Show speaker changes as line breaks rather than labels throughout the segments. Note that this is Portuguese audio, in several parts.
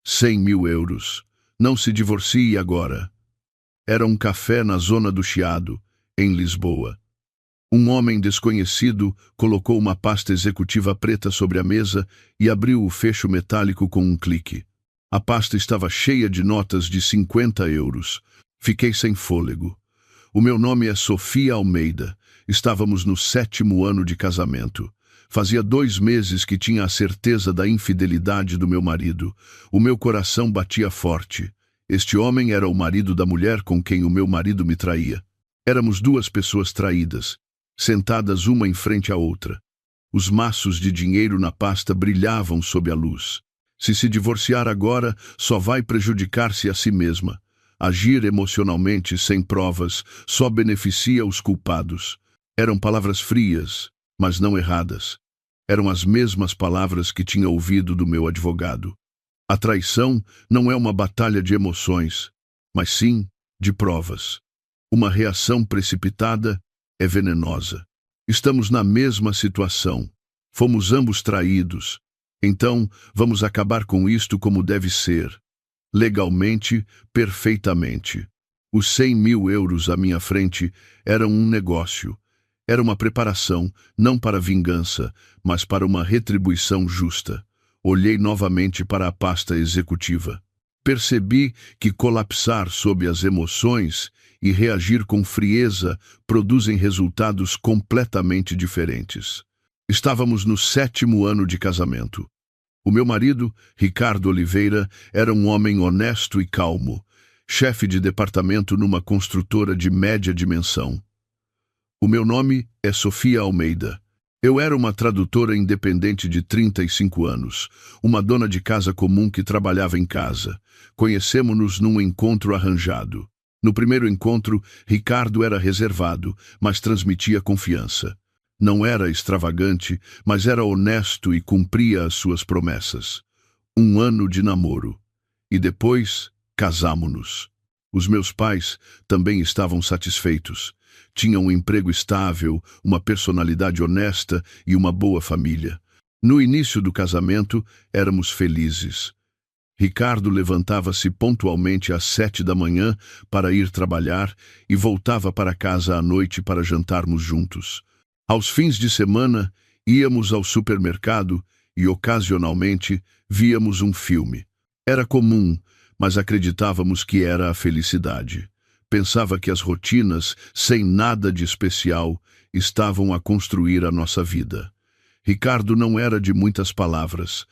100.000 euros. Não se divorcie agora. Era um café na zona do Chiado, em Lisboa. Um homem desconhecido colocou uma pasta executiva preta sobre a mesa e abriu o fecho metálico com um clique. A pasta estava cheia de notas de 50 euros. Fiquei sem fôlego. O meu nome é Sofia Almeida. Estávamos no 7º ano de casamento. Fazia 2 meses que tinha a certeza da infidelidade do meu marido. O meu coração batia forte. Este homem era o marido da mulher com quem o meu marido me traía. Éramos 2 pessoas traídas, sentadas uma em frente à outra. Os maços de dinheiro na pasta brilhavam sob a luz. Se divorciar agora, só vai prejudicar-se a si mesma. Agir emocionalmente sem provas só beneficia os culpados. Eram palavras frias, mas não erradas. Eram as mesmas palavras que tinha ouvido do meu advogado. A traição não é uma batalha de emoções, mas sim de provas. Uma reação precipitada é venenosa. Estamos na mesma situação. Fomos ambos traídos. Então, vamos acabar com isto como deve ser. Legalmente, perfeitamente. Os 100.000 euros à minha frente eram um negócio. Era uma preparação, não para vingança, mas para uma retribuição justa. Olhei novamente para a pasta executiva. Percebi que colapsar sob as emoções e reagir com frieza produzem resultados completamente diferentes. Estávamos no 7º ano de casamento. O meu marido, Ricardo Oliveira, era um homem honesto e calmo, chefe de departamento numa construtora de média dimensão. O meu nome é Sofia Almeida. Eu era uma tradutora independente de 35 anos, uma dona de casa comum que trabalhava em casa. Conhecemos-nos num encontro arranjado. No primeiro encontro, Ricardo era reservado, mas transmitia confiança. Não era extravagante, mas era honesto e cumpria as suas promessas. 1 ano de namoro. E depois, casamo-nos. Os meus pais também estavam satisfeitos. Tinham um emprego estável, uma personalidade honesta e uma boa família. No início do casamento, éramos felizes. Ricardo levantava-se pontualmente às 7 da manhã para ir trabalhar e voltava para casa à noite para jantarmos juntos. Aos fins de semana, íamos ao supermercado e, ocasionalmente, víamos um filme. Era comum, mas acreditávamos que era a felicidade. Pensava que as rotinas, sem nada de especial, estavam a construir a nossa vida. Ricardo não era de muitas palavras.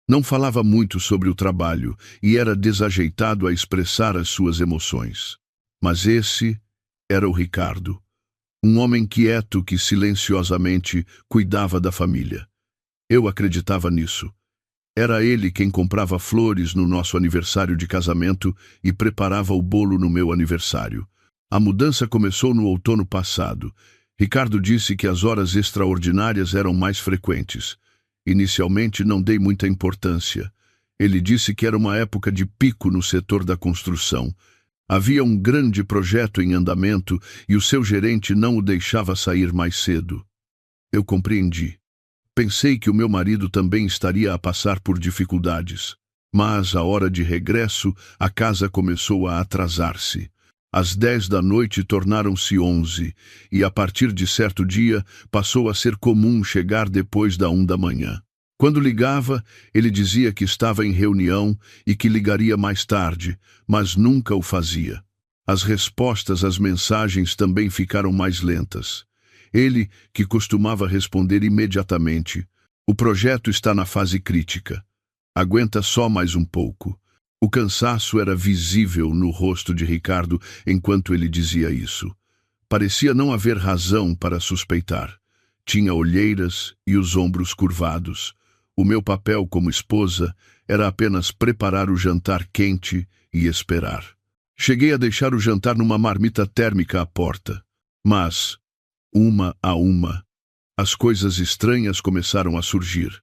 Não falava muito sobre o trabalho e era desajeitado a expressar as suas emoções. Mas esse era o Ricardo. Um homem quieto que silenciosamente cuidava da família. Eu acreditava nisso. Era ele quem comprava flores no nosso aniversário de casamento e preparava o bolo no meu aniversário. A mudança começou no outono passado. Ricardo disse que as horas extraordinárias eram mais frequentes. Inicialmente não dei muita importância. Ele disse que era uma época de pico no setor da construção. Havia um grande projeto em andamento e o seu gerente não o deixava sair mais cedo. Eu compreendi. Pensei que o meu marido também estaria a passar por dificuldades. Mas, à hora de regresso, a casa começou a atrasar-se. Às 10 da noite tornaram-se 11, e a partir de certo dia passou a ser comum chegar depois da 1 da manhã. Quando ligava, ele dizia que estava em reunião e que ligaria mais tarde, mas nunca o fazia. As respostas às mensagens também ficaram mais lentas. Ele, que costumava responder imediatamente: "O projeto está na fase crítica. Aguenta só mais um pouco." O cansaço era visível no rosto de Ricardo enquanto ele dizia isso. Parecia não haver razão para suspeitar. Tinha olheiras e os ombros curvados. O meu papel como esposa era apenas preparar o jantar quente e esperar. Cheguei a deixar o jantar numa marmita térmica à porta. Mas, uma a uma, as coisas estranhas começaram a surgir.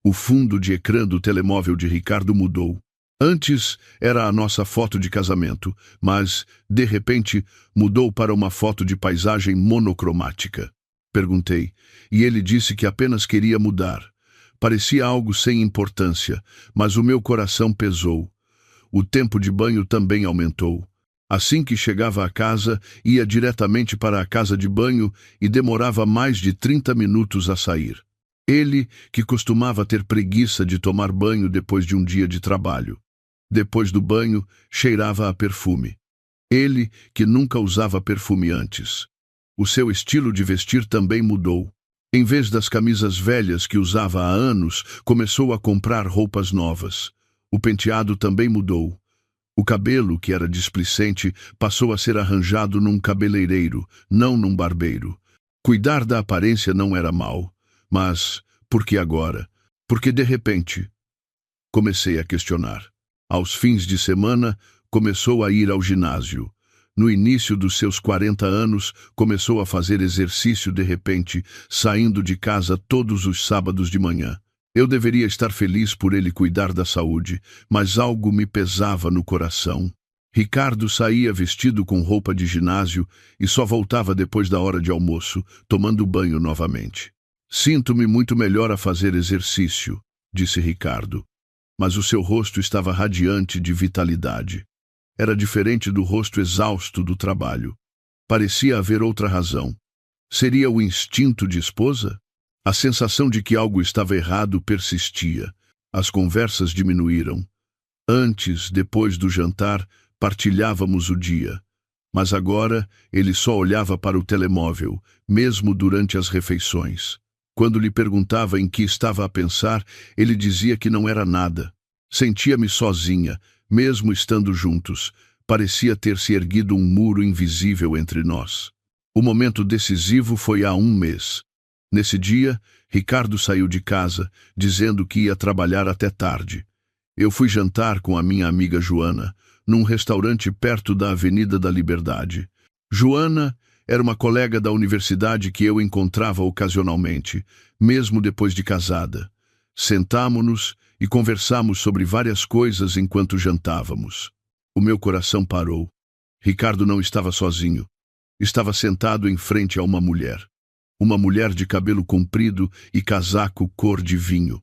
O fundo de ecrã do telemóvel de Ricardo mudou. Antes era a nossa foto de casamento, mas, de repente, mudou para uma foto de paisagem monocromática. Perguntei, e ele disse que apenas queria mudar. Parecia algo sem importância, mas o meu coração pesou. O tempo de banho também aumentou. Assim que chegava à casa, ia diretamente para a casa de banho e demorava mais de 30 minutos a sair. Ele, que costumava ter preguiça de tomar banho depois de um dia de trabalho. Depois do banho, cheirava a perfume. Ele, que nunca usava perfume antes. O seu estilo de vestir também mudou. Em vez das camisas velhas que usava há anos, começou a comprar roupas novas. O penteado também mudou. O cabelo, que era displicente, passou a ser arranjado num cabeleireiro, não num barbeiro. Cuidar da aparência não era mal. Mas, por que agora? Porque de repente, comecei a questionar. Aos fins de semana, começou a ir ao ginásio. No início dos seus 40 anos, começou a fazer exercício de repente, saindo de casa todos os sábados de manhã. Eu deveria estar feliz por ele cuidar da saúde, mas algo me pesava no coração. Ricardo saía vestido com roupa de ginásio e só voltava depois da hora de almoço, tomando banho novamente. Sinto-me muito melhor a fazer exercício, disse Ricardo. Mas o seu rosto estava radiante de vitalidade. Era diferente do rosto exausto do trabalho. Parecia haver outra razão. Seria o instinto de esposa? A sensação de que algo estava errado persistia. As conversas diminuíram. Antes, depois do jantar, partilhávamos o dia. Mas agora, ele só olhava para o telemóvel, mesmo durante as refeições. Quando lhe perguntava em que estava a pensar, ele dizia que não era nada. Sentia-me sozinha, mesmo estando juntos. Parecia ter se erguido um muro invisível entre nós. O momento decisivo foi há um mês. Nesse dia, Ricardo saiu de casa, dizendo que ia trabalhar até tarde. Eu fui jantar com a minha amiga Joana, num restaurante perto da Avenida da Liberdade. Joana era uma colega da universidade que eu encontrava ocasionalmente, mesmo depois de casada. Sentámo-nos e conversamos sobre várias coisas enquanto jantávamos. O meu coração parou. Ricardo não estava sozinho. Estava sentado em frente a uma mulher. Uma mulher de cabelo comprido e casaco cor de vinho.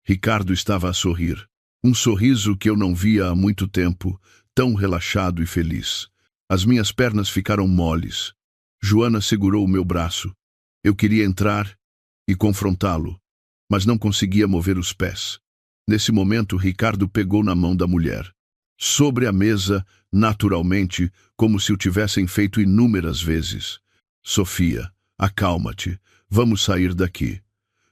Ricardo estava a sorrir. Um sorriso que eu não via há muito tempo, tão relaxado e feliz. As minhas pernas ficaram moles. Joana segurou o meu braço. Eu queria entrar e confrontá-lo, mas não conseguia mover os pés. Nesse momento, Ricardo pegou na mão da mulher. Sobre a mesa, naturalmente, como se o tivessem feito inúmeras vezes. Sofia, acalma-te. Vamos sair daqui.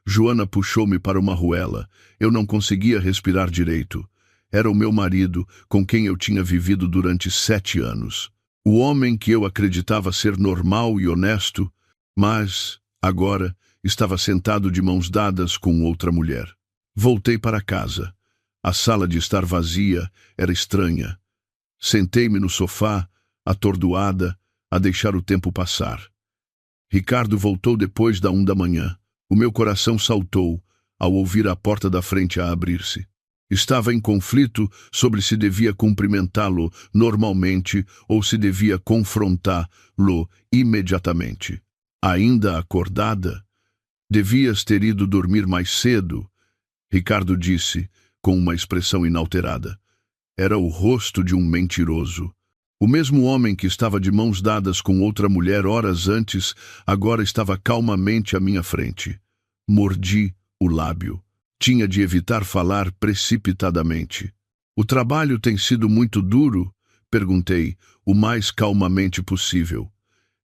Joana puxou-me para uma ruela. Eu não conseguia respirar direito. Era o meu marido, com quem eu tinha vivido durante 7 anos. O homem que eu acreditava ser normal e honesto, mas, agora, estava sentado de mãos dadas com outra mulher. Voltei para casa. A sala de estar vazia era estranha. Sentei-me no sofá, atordoada, a deixar o tempo passar. Ricardo voltou depois da 1 da manhã. O meu coração saltou ao ouvir a porta da frente a abrir-se. Estava em conflito sobre se devia cumprimentá-lo normalmente ou se devia confrontá-lo imediatamente. Ainda acordada? Devias ter ido dormir mais cedo, Ricardo disse, com uma expressão inalterada. Era o rosto de um mentiroso. O mesmo homem que estava de mãos dadas com outra mulher horas antes, agora estava calmamente à minha frente. Mordi o lábio. Tinha de evitar falar precipitadamente. O trabalho tem sido muito duro? Perguntei, o mais calmamente possível.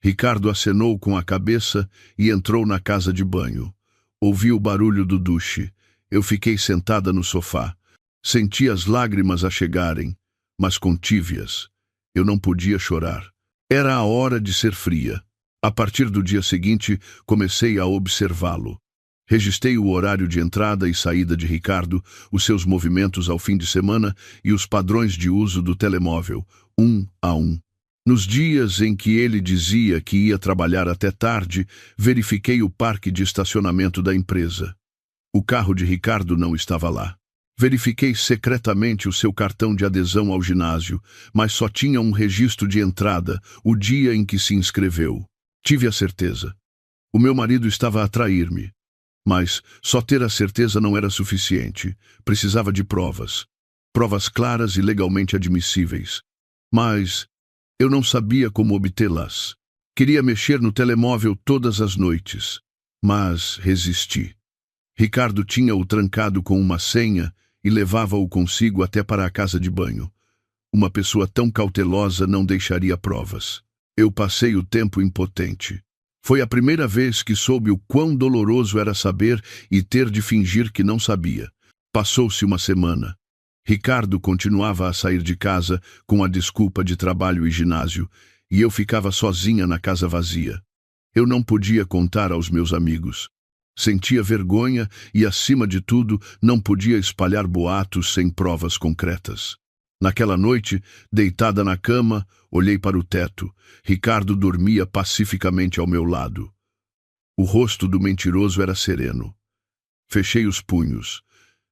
Ricardo acenou com a cabeça e entrou na casa de banho. Ouvi o barulho do duche. Eu fiquei sentada no sofá. Senti as lágrimas a chegarem, mas contive-as. Eu não podia chorar. Era a hora de ser fria. A partir do dia seguinte, comecei a observá-lo. Registrei o horário de entrada e saída de Ricardo, os seus movimentos ao fim de semana e os padrões de uso do telemóvel, 1 a 1. Nos dias em que ele dizia que ia trabalhar até tarde, verifiquei o parque de estacionamento da empresa. O carro de Ricardo não estava lá. Verifiquei secretamente o seu cartão de adesão ao ginásio, mas só tinha um registro de entrada, o dia em que se inscreveu. Tive a certeza. O meu marido estava a trair-me. Mas só ter a certeza não era suficiente. Precisava de provas. provas claras e legalmente admissíveis. Mas eu não sabia como obtê-las. Queria mexer no telemóvel todas as noites, mas resisti. Ricardo tinha-o trancado com uma senha e levava-o consigo até para a casa de banho. Uma pessoa tão cautelosa não deixaria provas. Eu passei o tempo impotente. Foi a primeira vez que soube o quão doloroso era saber e ter de fingir que não sabia. Passou-se uma semana. Ricardo continuava a sair de casa com a desculpa de trabalho e ginásio, e eu ficava sozinha na casa vazia. Eu não podia contar aos meus amigos. Sentia vergonha e, acima de tudo, não podia espalhar boatos sem provas concretas. Naquela noite, deitada na cama, olhei para o teto. Ricardo dormia pacificamente ao meu lado. O rosto do mentiroso era sereno. Fechei os punhos.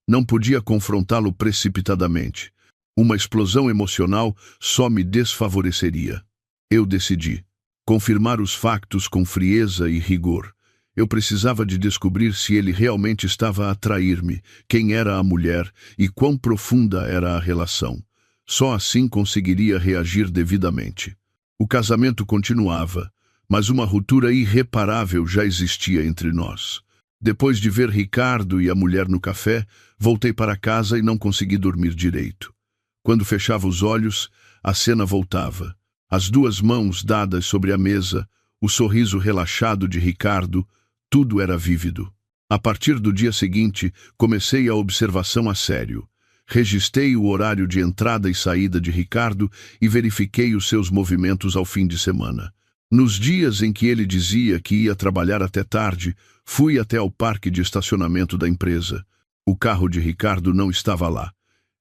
Não podia confrontá-lo precipitadamente. Uma explosão emocional só me desfavoreceria. Eu decidi confirmar os factos com frieza e rigor. Eu precisava de descobrir se ele realmente estava a trair-me, quem era a mulher e quão profunda era a relação. Só assim conseguiria reagir devidamente. O casamento continuava, mas uma ruptura irreparável já existia entre nós. Depois de ver Ricardo e a mulher no café, voltei para casa e não consegui dormir direito. Quando fechava os olhos, a cena voltava. As duas mãos dadas sobre a mesa, o sorriso relaxado de Ricardo, tudo era vívido. A partir do dia seguinte, comecei a observação a sério. Registrei o horário de entrada e saída de Ricardo e verifiquei os seus movimentos ao fim de semana. Nos dias em que ele dizia que ia trabalhar até tarde, fui até ao parque de estacionamento da empresa. O carro de Ricardo não estava lá.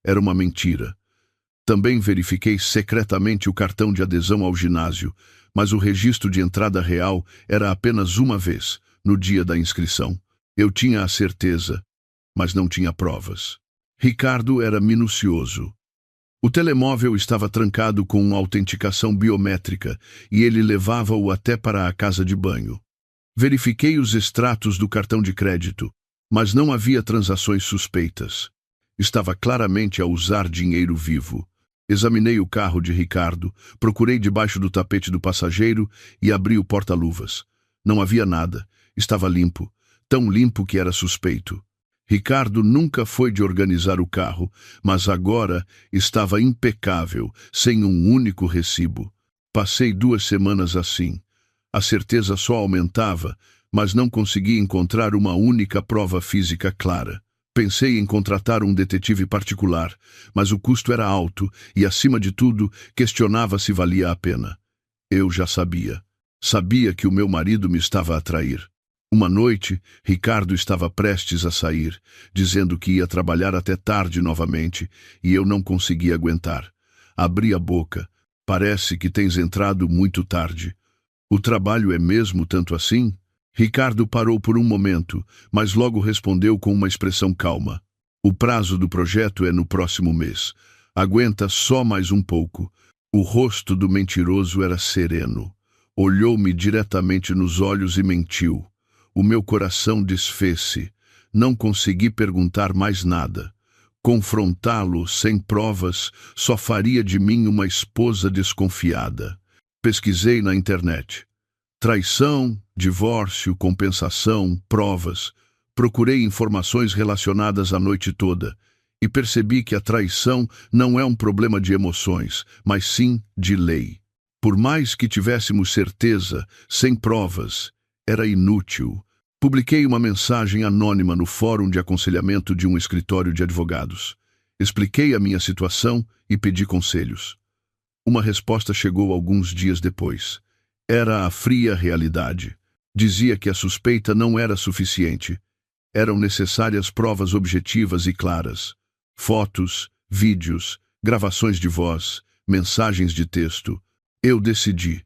Era uma mentira. Também verifiquei secretamente o cartão de adesão ao ginásio, mas o registro de entrada real era apenas uma vez, no dia da inscrição. Eu tinha a certeza, mas não tinha provas. Ricardo era minucioso. O telemóvel estava trancado com uma autenticação biométrica e ele levava-o até para a casa de banho. Verifiquei os extratos do cartão de crédito, mas não havia transações suspeitas. Estava claramente a usar dinheiro vivo. Examinei o carro de Ricardo, procurei debaixo do tapete do passageiro e abri o porta-luvas. Não havia nada. Estava limpo, tão limpo que era suspeito. Ricardo nunca foi de organizar o carro, mas agora estava impecável, sem um único recibo. Passei 2 semanas assim. A certeza só aumentava, mas não consegui encontrar uma única prova física clara. Pensei em contratar um detetive particular, mas o custo era alto e, acima de tudo, questionava se valia a pena. Eu já sabia. Sabia que o meu marido me estava a trair. Uma noite, Ricardo estava prestes a sair, dizendo que ia trabalhar até tarde novamente, e eu não conseguia aguentar. Abri a boca. Parece que tens entrado muito tarde. O trabalho é mesmo tanto assim? Ricardo parou por um momento, mas logo respondeu com uma expressão calma. O prazo do projeto é no próximo mês. Aguenta só mais um pouco. O rosto do mentiroso era sereno. Olhou-me diretamente nos olhos e mentiu. O meu coração desfez-se. Não consegui perguntar mais nada. Confrontá-lo sem provas só faria de mim uma esposa desconfiada. Pesquisei na internet. Traição, divórcio, compensação, provas. Procurei informações relacionadas a noite toda e percebi que a traição não é um problema de emoções, mas sim de lei. Por mais que tivéssemos certeza, sem provas, era inútil. Publiquei uma mensagem anônima no fórum de aconselhamento de um escritório de advogados. Expliquei a minha situação e pedi conselhos. Uma resposta chegou alguns dias depois. Era a fria realidade. Dizia que a suspeita não era suficiente. Eram necessárias provas objetivas e claras. Fotos, vídeos, gravações de voz, mensagens de texto. Eu decidi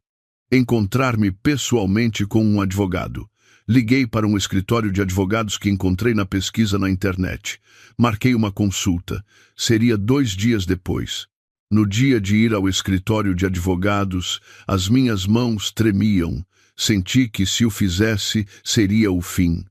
encontrar-me pessoalmente com um advogado. Liguei para um escritório de advogados que encontrei na pesquisa na internet. Marquei uma consulta. Seria 2 dias depois. No dia de ir ao escritório de advogados, as minhas mãos tremiam. Senti que, se o fizesse, seria o fim.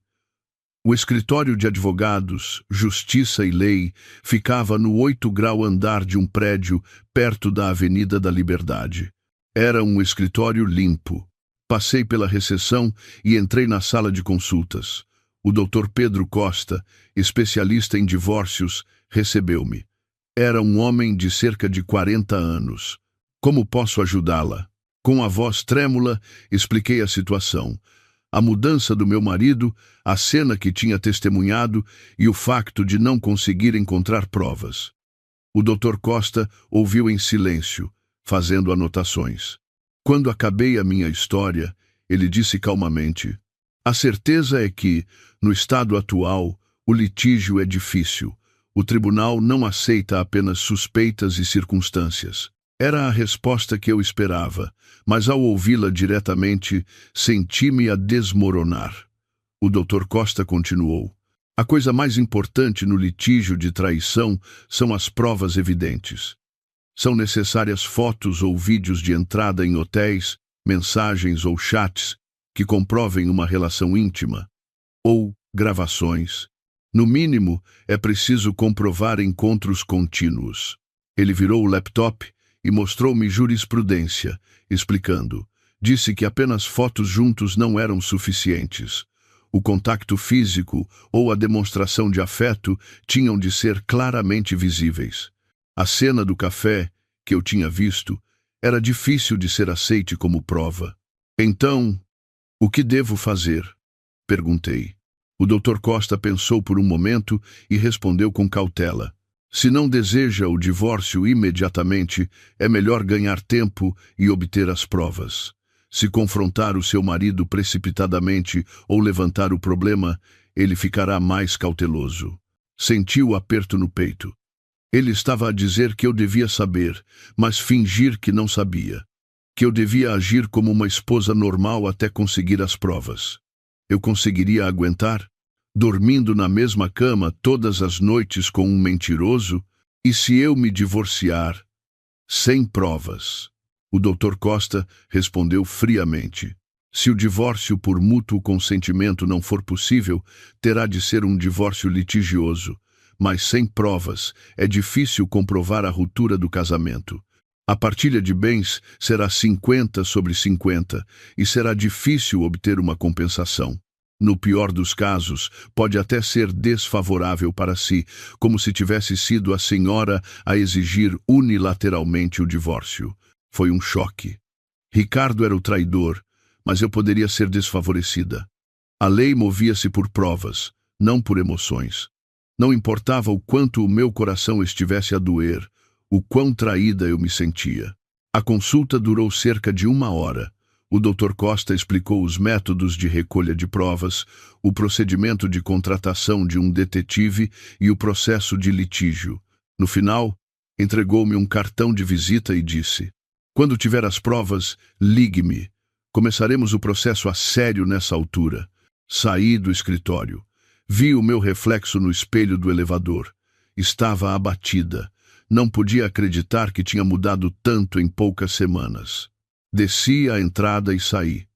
O escritório de advogados, justiça e lei ficava no 8º andar de um prédio perto da Avenida da Liberdade. Era um escritório limpo. Passei pela recepção e entrei na sala de consultas. O Dr. Pedro Costa, especialista em divórcios, recebeu-me. Era um homem de cerca de 40 anos. Como posso ajudá-la? Com a voz trêmula, expliquei a situação. A mudança do meu marido, a cena que tinha testemunhado e o facto de não conseguir encontrar provas. O Dr. Costa ouviu em silêncio, fazendo anotações. Quando acabei a minha história, ele disse calmamente: "A certeza é que, no estado atual, o litígio é difícil. O tribunal não aceita apenas suspeitas e circunstâncias." Era a resposta que eu esperava, mas ao ouvi-la diretamente, senti-me a desmoronar. O Dr. Costa continuou: "A coisa mais importante no litígio de traição são as provas evidentes. São necessárias fotos ou vídeos de entrada em hotéis, mensagens ou chats que comprovem uma relação íntima, ou gravações. No mínimo, é preciso comprovar encontros contínuos." Ele virou o laptop e mostrou-me jurisprudência, explicando. Disse que apenas fotos juntos não eram suficientes. O contacto físico ou a demonstração de afeto tinham de ser claramente visíveis. A cena do café, que eu tinha visto, era difícil de ser aceite como prova. "Então, o que devo fazer?" perguntei. O Dr. Costa pensou por um momento e respondeu com cautela: "Se não deseja o divórcio imediatamente, é melhor ganhar tempo e obter as provas. Se confrontar o seu marido precipitadamente ou levantar o problema, ele ficará mais cauteloso." Senti o aperto no peito. Ele estava a dizer que eu devia saber, mas fingir que não sabia. Que eu devia agir como uma esposa normal até conseguir as provas. Eu conseguiria aguentar? Dormindo na mesma cama todas as noites com um mentiroso? E se eu me divorciar? Sem provas. O Dr. Costa respondeu friamente: "Se o divórcio por mútuo consentimento não for possível, terá de ser um divórcio litigioso. Mas sem provas, é difícil comprovar a ruptura do casamento. A partilha de bens será 50/50 e será difícil obter uma compensação. No pior dos casos, pode até ser desfavorável para si, como se tivesse sido a senhora a exigir unilateralmente o divórcio." Foi um choque. Ricardo era o traidor, mas eu poderia ser desfavorecida. A lei movia-se por provas, não por emoções. Não importava o quanto o meu coração estivesse a doer, o quão traída eu me sentia. A consulta durou cerca de 1 hora. O Dr. Costa explicou os métodos de recolha de provas, o procedimento de contratação de um detetive e o processo de litígio. No final, entregou-me um cartão de visita e disse: "Quando tiver as provas, ligue-me. Começaremos o processo a sério nessa altura." Saí do escritório. Vi o meu reflexo no espelho do elevador. Estava abatida. Não podia acreditar que tinha mudado tanto em poucas semanas. Desci a entrada e saí.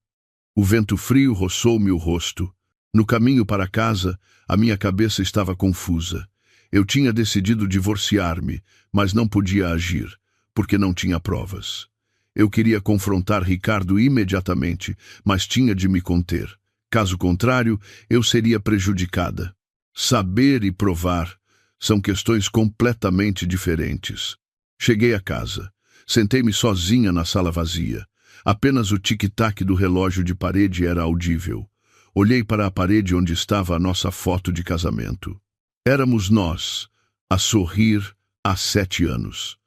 O vento frio roçou-me o rosto. No caminho para casa, a minha cabeça estava confusa. Eu tinha decidido divorciar-me, mas não podia agir, porque não tinha provas. Eu queria confrontar Ricardo imediatamente, mas tinha de me conter. Caso contrário, eu seria prejudicada. Saber e provar são questões completamente diferentes. Cheguei a casa. Sentei-me sozinha na sala vazia. Apenas o tic-tac do relógio de parede era audível. Olhei para a parede onde estava a nossa foto de casamento. Éramos nós, a sorrir há 7 anos.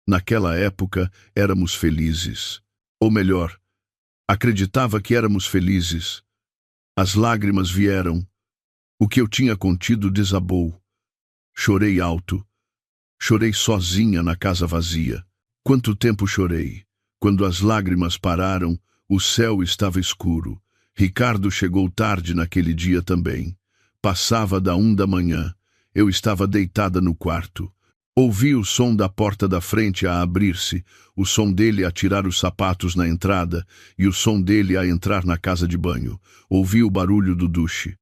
Naquela época, éramos felizes. Ou melhor, acreditava que éramos felizes. As lágrimas vieram. O que eu tinha contido desabou. Chorei alto. Chorei sozinha na casa vazia. Quanto tempo chorei. Quando as lágrimas pararam, o céu estava escuro. Ricardo chegou tarde naquele dia também. Passava da 1 da manhã. Eu estava deitada no quarto. Ouvi o som da porta da frente a abrir-se, o som dele a tirar os sapatos na entrada e o som dele a entrar na casa de banho. Ouvi o barulho do duche.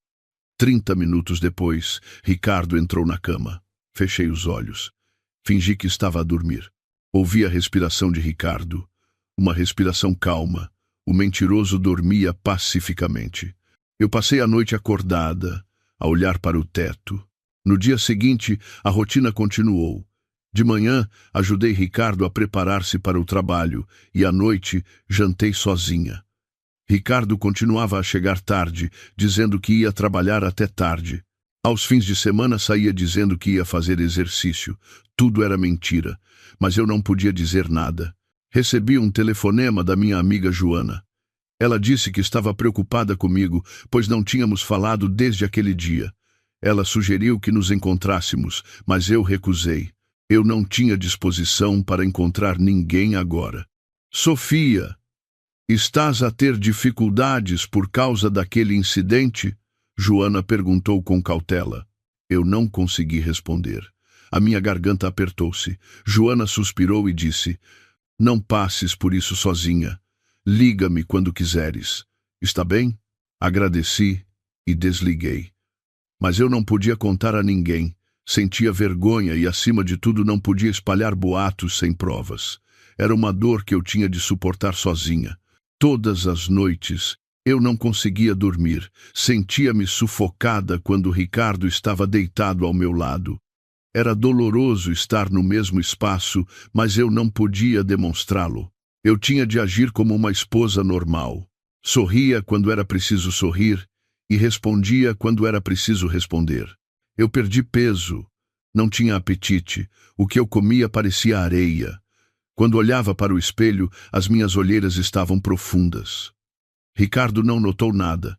30 minutos depois, Ricardo entrou na cama. Fechei os olhos. Fingi que estava a dormir. Ouvi a respiração de Ricardo. Uma respiração calma. O mentiroso dormia pacificamente. Eu passei a noite acordada, a olhar para o teto. No dia seguinte, a rotina continuou. De manhã, ajudei Ricardo a preparar-se para o trabalho e à noite, jantei sozinha. Ricardo continuava a chegar tarde, dizendo que ia trabalhar até tarde. Aos fins de semana saía dizendo que ia fazer exercício. Tudo era mentira, mas eu não podia dizer nada. Recebi um telefonema da minha amiga Joana. Ela disse que estava preocupada comigo, pois não tínhamos falado desde aquele dia. Ela sugeriu que nos encontrássemos, mas eu recusei. Eu não tinha disposição para encontrar ninguém agora. Sofia, estás a ter dificuldades por causa daquele incidente? Joana perguntou com cautela. Eu não consegui responder. A minha garganta apertou-se. Joana suspirou e disse: Não passes por isso sozinha. Liga-me quando quiseres. Está bem? Agradeci e desliguei. Mas eu não podia contar a ninguém. Sentia vergonha e, acima de tudo, não podia espalhar boatos sem provas. Era uma dor que eu tinha de suportar sozinha. Todas as noites, eu não conseguia dormir. Sentia-me sufocada quando Ricardo estava deitado ao meu lado. Era doloroso estar no mesmo espaço, mas eu não podia demonstrá-lo. Eu tinha de agir como uma esposa normal. Sorria quando era preciso sorrir e respondia quando era preciso responder. Eu perdi peso, não tinha apetite, o que eu comia parecia areia. Quando olhava para o espelho, as minhas olheiras estavam profundas. Ricardo não notou nada,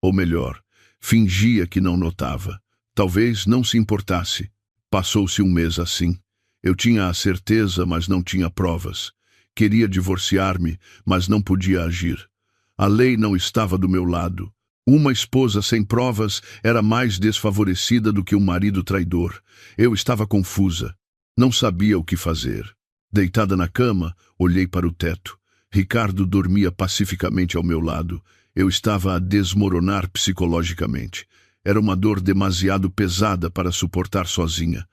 ou melhor, fingia que não notava. Talvez não se importasse. Passou-se um mês assim. Eu tinha a certeza, mas não tinha provas. Queria divorciar-me, mas não podia agir. A lei não estava do meu lado. Uma esposa sem provas era mais desfavorecida do que um marido traidor. Eu estava confusa. Não sabia o que fazer. Deitada na cama, olhei para o teto. Ricardo dormia pacificamente ao meu lado. Eu estava a desmoronar psicologicamente. Era uma dor demasiado pesada para suportar sozinha.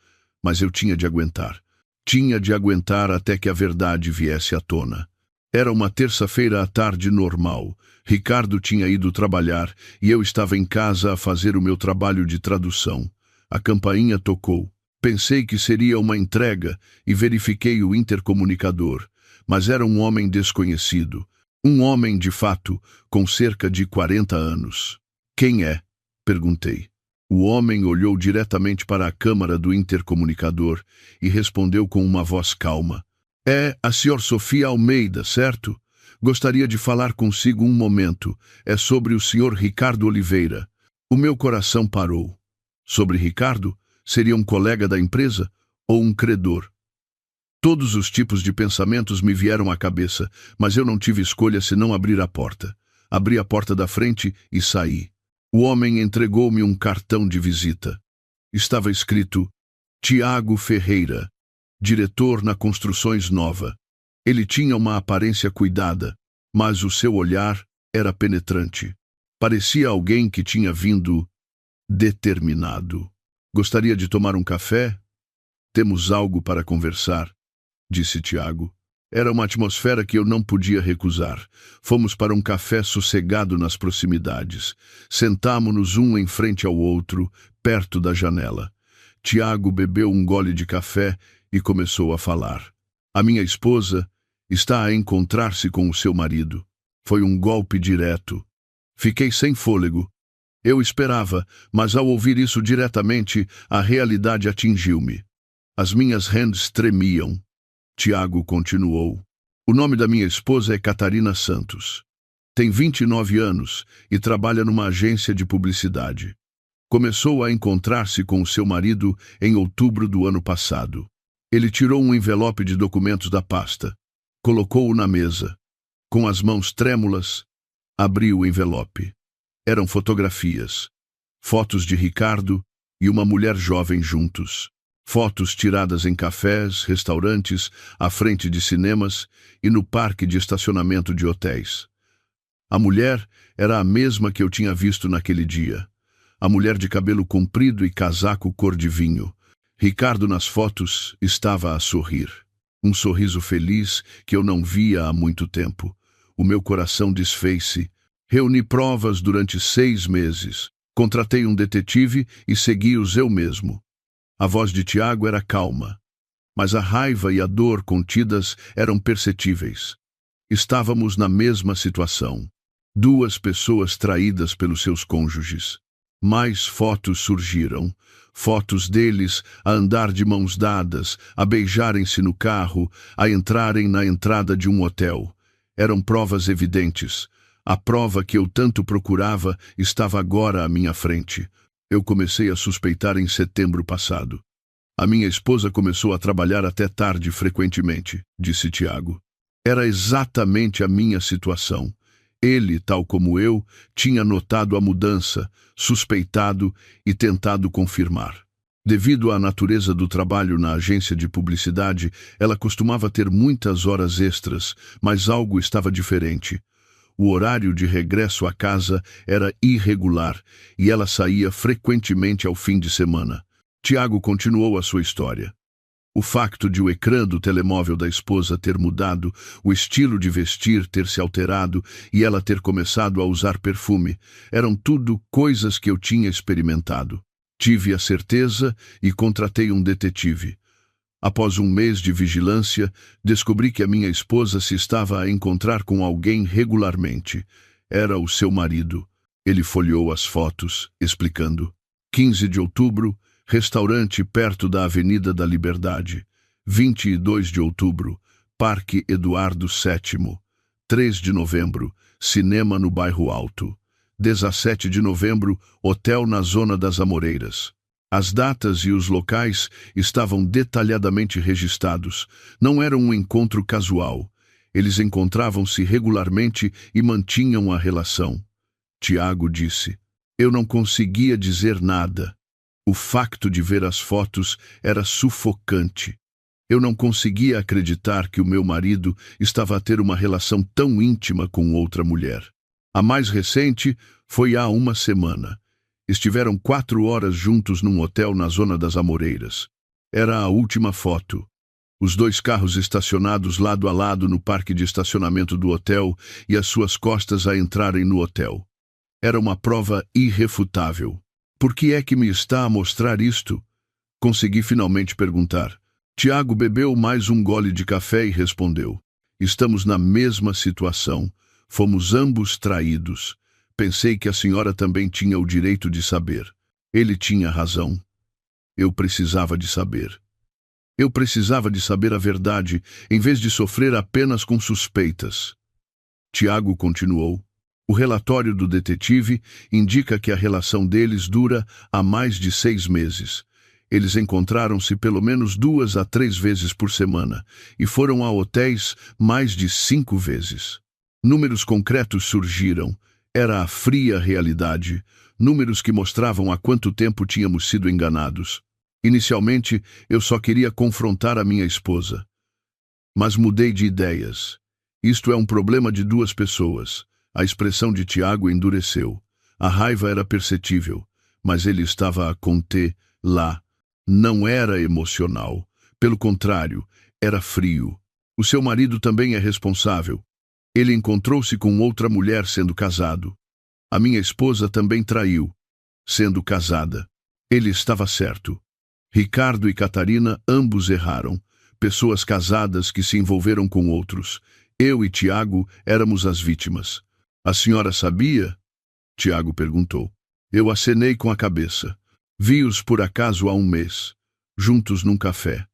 Mas eu tinha de aguentar. Tinha de aguentar até que a verdade viesse à tona. Era uma terça-feira à tarde normal. Ricardo tinha ido trabalhar e eu estava em casa a fazer o meu trabalho de tradução. A campainha tocou. Pensei que seria uma entrega e verifiquei o intercomunicador. Mas era um homem desconhecido. Um homem, de fato, com cerca de 40 anos. Quem é? Perguntei. O homem olhou diretamente para a câmara do intercomunicador e respondeu com uma voz calma. É a Sra. Sofia Almeida, certo? Gostaria de falar consigo um momento. É sobre o Sr. Ricardo Oliveira. O meu coração parou. Sobre Ricardo? Seria um colega da empresa ou um credor? Todos os tipos de pensamentos me vieram à cabeça, mas eu não tive escolha senão abrir a porta. Abri a porta da frente e saí. O homem entregou-me um cartão de visita. Estava escrito Tiago Ferreira, diretor na Construções Nova. Ele tinha uma aparência cuidada, mas o seu olhar era penetrante. Parecia alguém que tinha vindo determinado. Gostaria de tomar um café? Temos algo para conversar, disse Tiago. Era uma atmosfera que eu não podia recusar. Fomos para um café sossegado nas proximidades. Sentámo-nos um em frente ao outro, perto da janela. Tiago bebeu um gole de café e começou a falar. A minha esposa está a encontrar-se com o seu marido. Foi um golpe direto. Fiquei sem fôlego. Eu esperava, mas ao ouvir isso diretamente, a realidade atingiu-me. As minhas hands tremiam. Tiago continuou. O nome da minha esposa é Catarina Santos. Tem 29 anos e trabalha numa agência de publicidade. Começou a encontrar-se com o seu marido em outubro do ano passado. Ele tirou um envelope de documentos da pasta. Colocou-o na mesa. Com as mãos trêmulas, abriu o envelope. Eram fotografias. Fotos de Ricardo e uma mulher jovem juntos. Fotos tiradas em cafés, restaurantes, à frente de cinemas e no parque de estacionamento de hotéis. A mulher era a mesma que eu tinha visto naquele dia. A mulher de cabelo comprido e casaco cor de vinho. Ricardo nas fotos estava a sorrir. Um sorriso feliz que eu não via há muito tempo. O meu coração desfez-se. Reuni provas durante 6 meses. Contratei um detetive e segui-os eu mesmo. A voz de Tiago era calma, mas a raiva e a dor contidas eram perceptíveis. Estávamos na mesma situação. 2 pessoas traídas pelos seus cônjuges. Mais fotos surgiram. Fotos deles a andar de mãos dadas, a beijarem-se no carro, a entrarem na entrada de um hotel. Eram provas evidentes. A prova que eu tanto procurava estava agora à minha frente. Eu comecei a suspeitar em setembro passado. A minha esposa começou a trabalhar até tarde frequentemente, disse Tiago. Era exatamente a minha situação. Ele, tal como eu, tinha notado a mudança, suspeitado e tentado confirmar. Devido à natureza do trabalho na agência de publicidade, ela costumava ter muitas horas extras, mas algo estava diferente. O horário de regresso à casa era irregular e ela saía frequentemente ao fim de semana. Tiago continuou a sua história. O facto de o ecrã do telemóvel da esposa ter mudado, o estilo de vestir ter se alterado e ela ter começado a usar perfume, eram tudo coisas que eu tinha experimentado. Tive a certeza e contratei um detetive. Após um mês de vigilância, descobri que a minha esposa se estava a encontrar com alguém regularmente. Era o seu marido. Ele folheou as fotos, explicando. 15 de outubro, restaurante perto da Avenida da Liberdade. 22 de outubro, Parque Eduardo VII. 3 de novembro, cinema no Bairro Alto. 17 de novembro, hotel na Zona das Amoreiras. As datas e os locais estavam detalhadamente registrados. Não era um encontro casual. Eles encontravam-se regularmente e mantinham a relação. Tiago disse. Eu não conseguia dizer nada. O facto de ver as fotos era sufocante. Eu não conseguia acreditar que o meu marido estava a ter uma relação tão íntima com outra mulher. A mais recente foi há uma semana. Estiveram 4 horas juntos num hotel na Zona das Amoreiras. Era a última foto. Os 2 carros estacionados lado a lado no parque de estacionamento do hotel e as suas costas a entrarem no hotel. Era uma prova irrefutável. Por que é que me está a mostrar isto? Consegui finalmente perguntar. Tiago bebeu mais um gole de café e respondeu. Estamos na mesma situação. Fomos ambos traídos. Pensei que a senhora também tinha o direito de saber. Ele tinha razão. Eu precisava de saber. Eu precisava de saber a verdade, em vez de sofrer apenas com suspeitas. Tiago continuou. O relatório do detetive indica que a relação deles dura há mais de 6 meses. Eles encontraram-se pelo menos 2 a 3 vezes por semana e foram a hotéis mais de 5 vezes. Números concretos surgiram. Era a fria realidade. Números que mostravam há quanto tempo tínhamos sido enganados. Inicialmente, eu só queria confrontar a minha esposa. Mas mudei de ideias. Isto é um problema de 2 pessoas. A expressão de Tiago endureceu. A raiva era perceptível, mas ele estava a conter lá. Não era emocional. Pelo contrário, era frio. O seu marido também é responsável. Ele encontrou-se com outra mulher sendo casado. A minha esposa também traiu, sendo casada. Ele estava certo. Ricardo e Catarina ambos erraram. Pessoas casadas que se envolveram com outros. Eu e Tiago éramos as vítimas. A senhora sabia? Tiago perguntou. Eu acenei com a cabeça. Vi-os por acaso há um mês, juntos num café.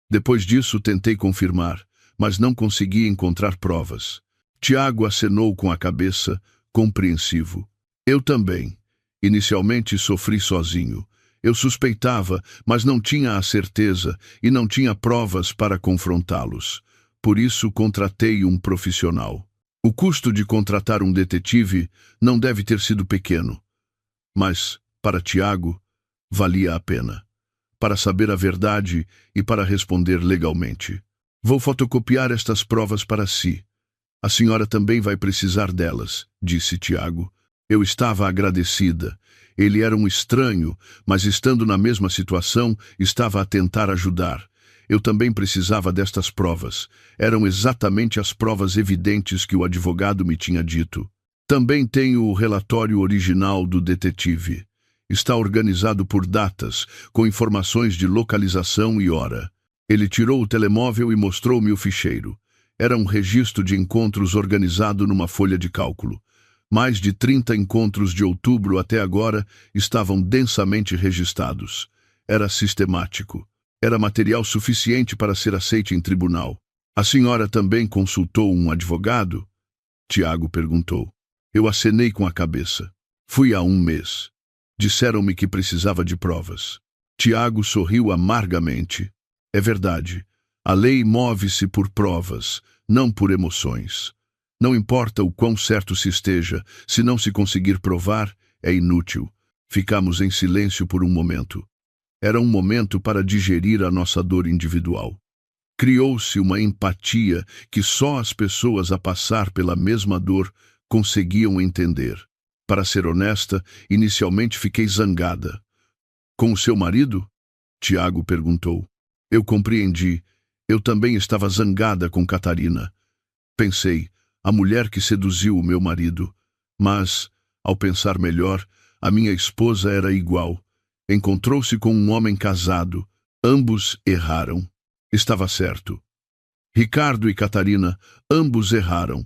Depois disso tentei confirmar, mas não consegui encontrar provas. Tiago acenou com a cabeça, compreensivo. Eu também. Inicialmente sofri sozinho. Eu suspeitava, mas não tinha a certeza e não tinha provas para confrontá-los. Por isso contratei um profissional. O custo de contratar um detetive não deve ter sido pequeno. Mas, para Tiago, valia a pena. Para saber a verdade e para responder legalmente. Vou fotocopiar estas provas para si. A senhora também vai precisar delas, disse Tiago. Eu estava agradecida. Ele era um estranho, mas estando na mesma situação, estava a tentar ajudar. Eu também precisava destas provas. Eram exatamente as provas evidentes que o advogado me tinha dito. Também tenho o relatório original do detetive. Está organizado por datas, com informações de localização e hora. Ele tirou o telemóvel e mostrou-me o ficheiro. Era um registro de encontros organizado numa folha de cálculo. Mais de 30 encontros de outubro até agora estavam densamente registrados. Era sistemático. Era material suficiente para ser aceito em tribunal. A senhora também consultou um advogado? Tiago perguntou. Eu acenei com a cabeça. Fui há um mês. Disseram-me que precisava de provas. Tiago sorriu amargamente. É verdade. A lei move-se por provas, não por emoções. Não importa o quão certo se esteja, se não se conseguir provar, é inútil. Ficamos em silêncio por um momento. Era um momento para digerir a nossa dor individual. Criou-se uma empatia que só as pessoas a passar pela mesma dor conseguiam entender. Para ser honesta, inicialmente fiquei zangada. Com o seu marido? Tiago perguntou. Eu compreendi. Eu também estava zangada com Catarina. Pensei, a mulher que seduziu o meu marido. Mas, ao pensar melhor, a minha esposa era igual. Encontrou-se com um homem casado. Ambos erraram. Estava certo. Ricardo e Catarina, ambos erraram.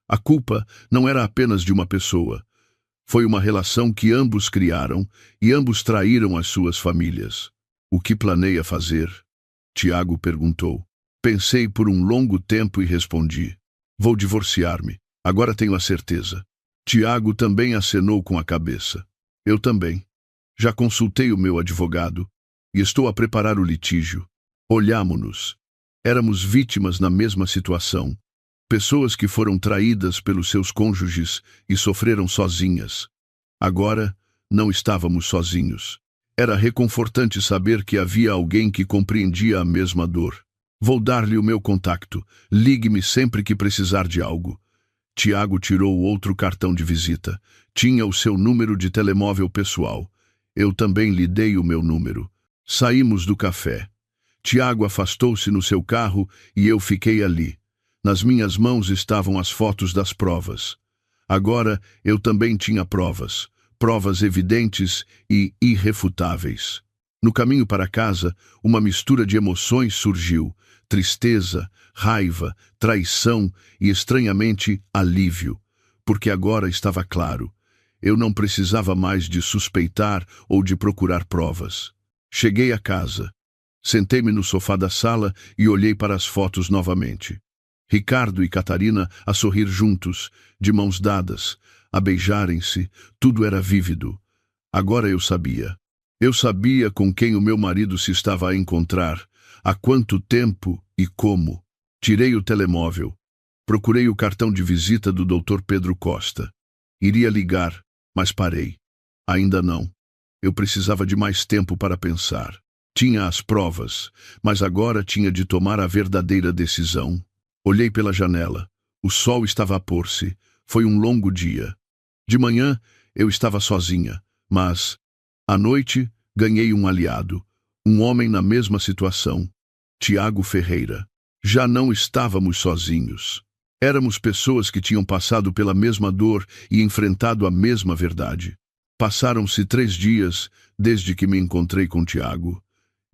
A culpa não era apenas de uma pessoa. Foi uma relação que ambos criaram e ambos traíram as suas famílias. O que planeia fazer? Tiago perguntou. Pensei por um longo tempo e respondi. Vou divorciar-me. Agora tenho a certeza. Tiago também acenou com a cabeça. Eu também. Já consultei o meu advogado e estou a preparar o litígio. Olhámo-nos. Éramos vítimas na mesma situação. Pessoas que foram traídas pelos seus cônjuges e sofreram sozinhas. Agora, não estávamos sozinhos. Era reconfortante saber que havia alguém que compreendia a mesma dor. Vou dar-lhe o meu contacto. Ligue-me sempre que precisar de algo. Tiago tirou outro cartão de visita. Tinha o seu número de telemóvel pessoal. Eu também lhe dei o meu número. Saímos do café. Tiago afastou-se no seu carro e eu fiquei ali. Nas minhas mãos estavam as fotos das provas. Agora eu também tinha provas. Provas evidentes e irrefutáveis. No caminho para casa, uma mistura de emoções surgiu. Tristeza, raiva, traição e, estranhamente, alívio. Porque agora estava claro. Eu não precisava mais de suspeitar ou de procurar provas. Cheguei a casa. Sentei-me no sofá da sala e olhei para as fotos novamente. Ricardo e Catarina a sorrir juntos, de mãos dadas, a beijarem-se, tudo era vívido. Agora eu sabia. Eu sabia com quem o meu marido se estava a encontrar, há quanto tempo e como. Tirei o telemóvel. Procurei o cartão de visita do Dr. Pedro Costa. Iria ligar, mas parei. Ainda não. Eu precisava de mais tempo para pensar. Tinha as provas, mas agora tinha de tomar a verdadeira decisão. Olhei pela janela. O sol estava a pôr-se. Foi um longo dia. De manhã, eu estava sozinha, mas, à noite, ganhei um aliado, um homem na mesma situação, Tiago Ferreira. Já não estávamos sozinhos. Éramos pessoas que tinham passado pela mesma dor e enfrentado a mesma verdade. Passaram-se 3 dias desde que me encontrei com Tiago.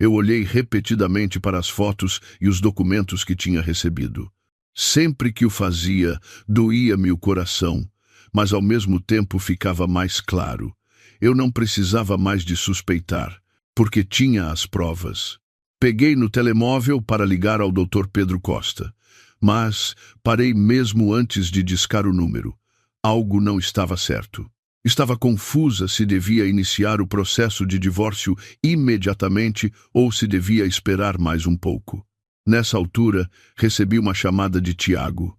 Eu olhei repetidamente para as fotos e os documentos que tinha recebido. Sempre que o fazia, doía-me o coração, mas ao mesmo tempo ficava mais claro. Eu não precisava mais de suspeitar, porque tinha as provas. Peguei no telemóvel para ligar ao Dr. Pedro Costa, mas parei mesmo antes de discar o número. Algo não estava certo. Estava confusa se devia iniciar o processo de divórcio imediatamente ou se devia esperar mais um pouco. Nessa altura, recebi uma chamada de Tiago.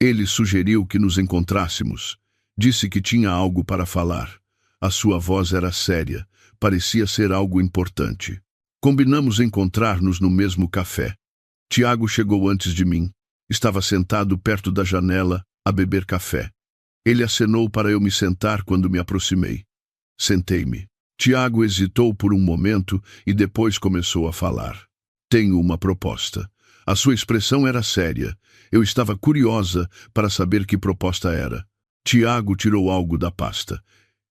Ele sugeriu que nos encontrássemos. Disse que tinha algo para falar. A sua voz era séria. Parecia ser algo importante. Combinamos encontrar-nos no mesmo café. Tiago chegou antes de mim. Estava sentado perto da janela, a beber café. Ele acenou para eu me sentar quando me aproximei. Sentei-me. Tiago hesitou por um momento e depois começou a falar. Tenho uma proposta. A sua expressão era séria. Eu estava curiosa para saber que proposta era. Tiago tirou algo da pasta.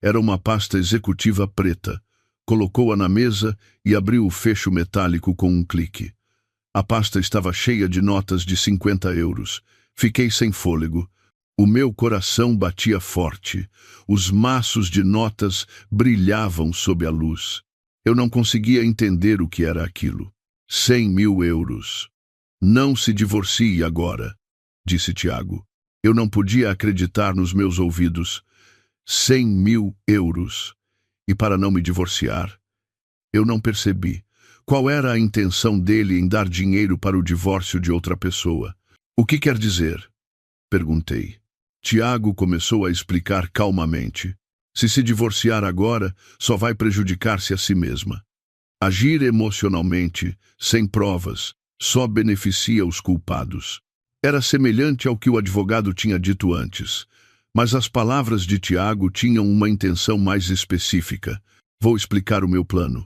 Era uma pasta executiva preta. Colocou-a na mesa e abriu o fecho metálico com um clique. A pasta estava cheia de notas de 50 euros. Fiquei sem fôlego. O meu coração batia forte. Os maços de notas brilhavam sob a luz. Eu não conseguia entender o que era aquilo. 100.000 euros. Não se divorcie agora, disse Tiago. Eu não podia acreditar nos meus ouvidos. 100.000 euros. E para não me divorciar? Eu não percebi. Qual era a intenção dele em dar dinheiro para o divórcio de outra pessoa? O que quer dizer? Perguntei. Tiago começou a explicar calmamente. Se divorciar agora, só vai prejudicar-se a si mesma. Agir emocionalmente, sem provas, só beneficia os culpados. Era semelhante ao que o advogado tinha dito antes. Mas as palavras de Tiago tinham uma intenção mais específica. Vou explicar o meu plano.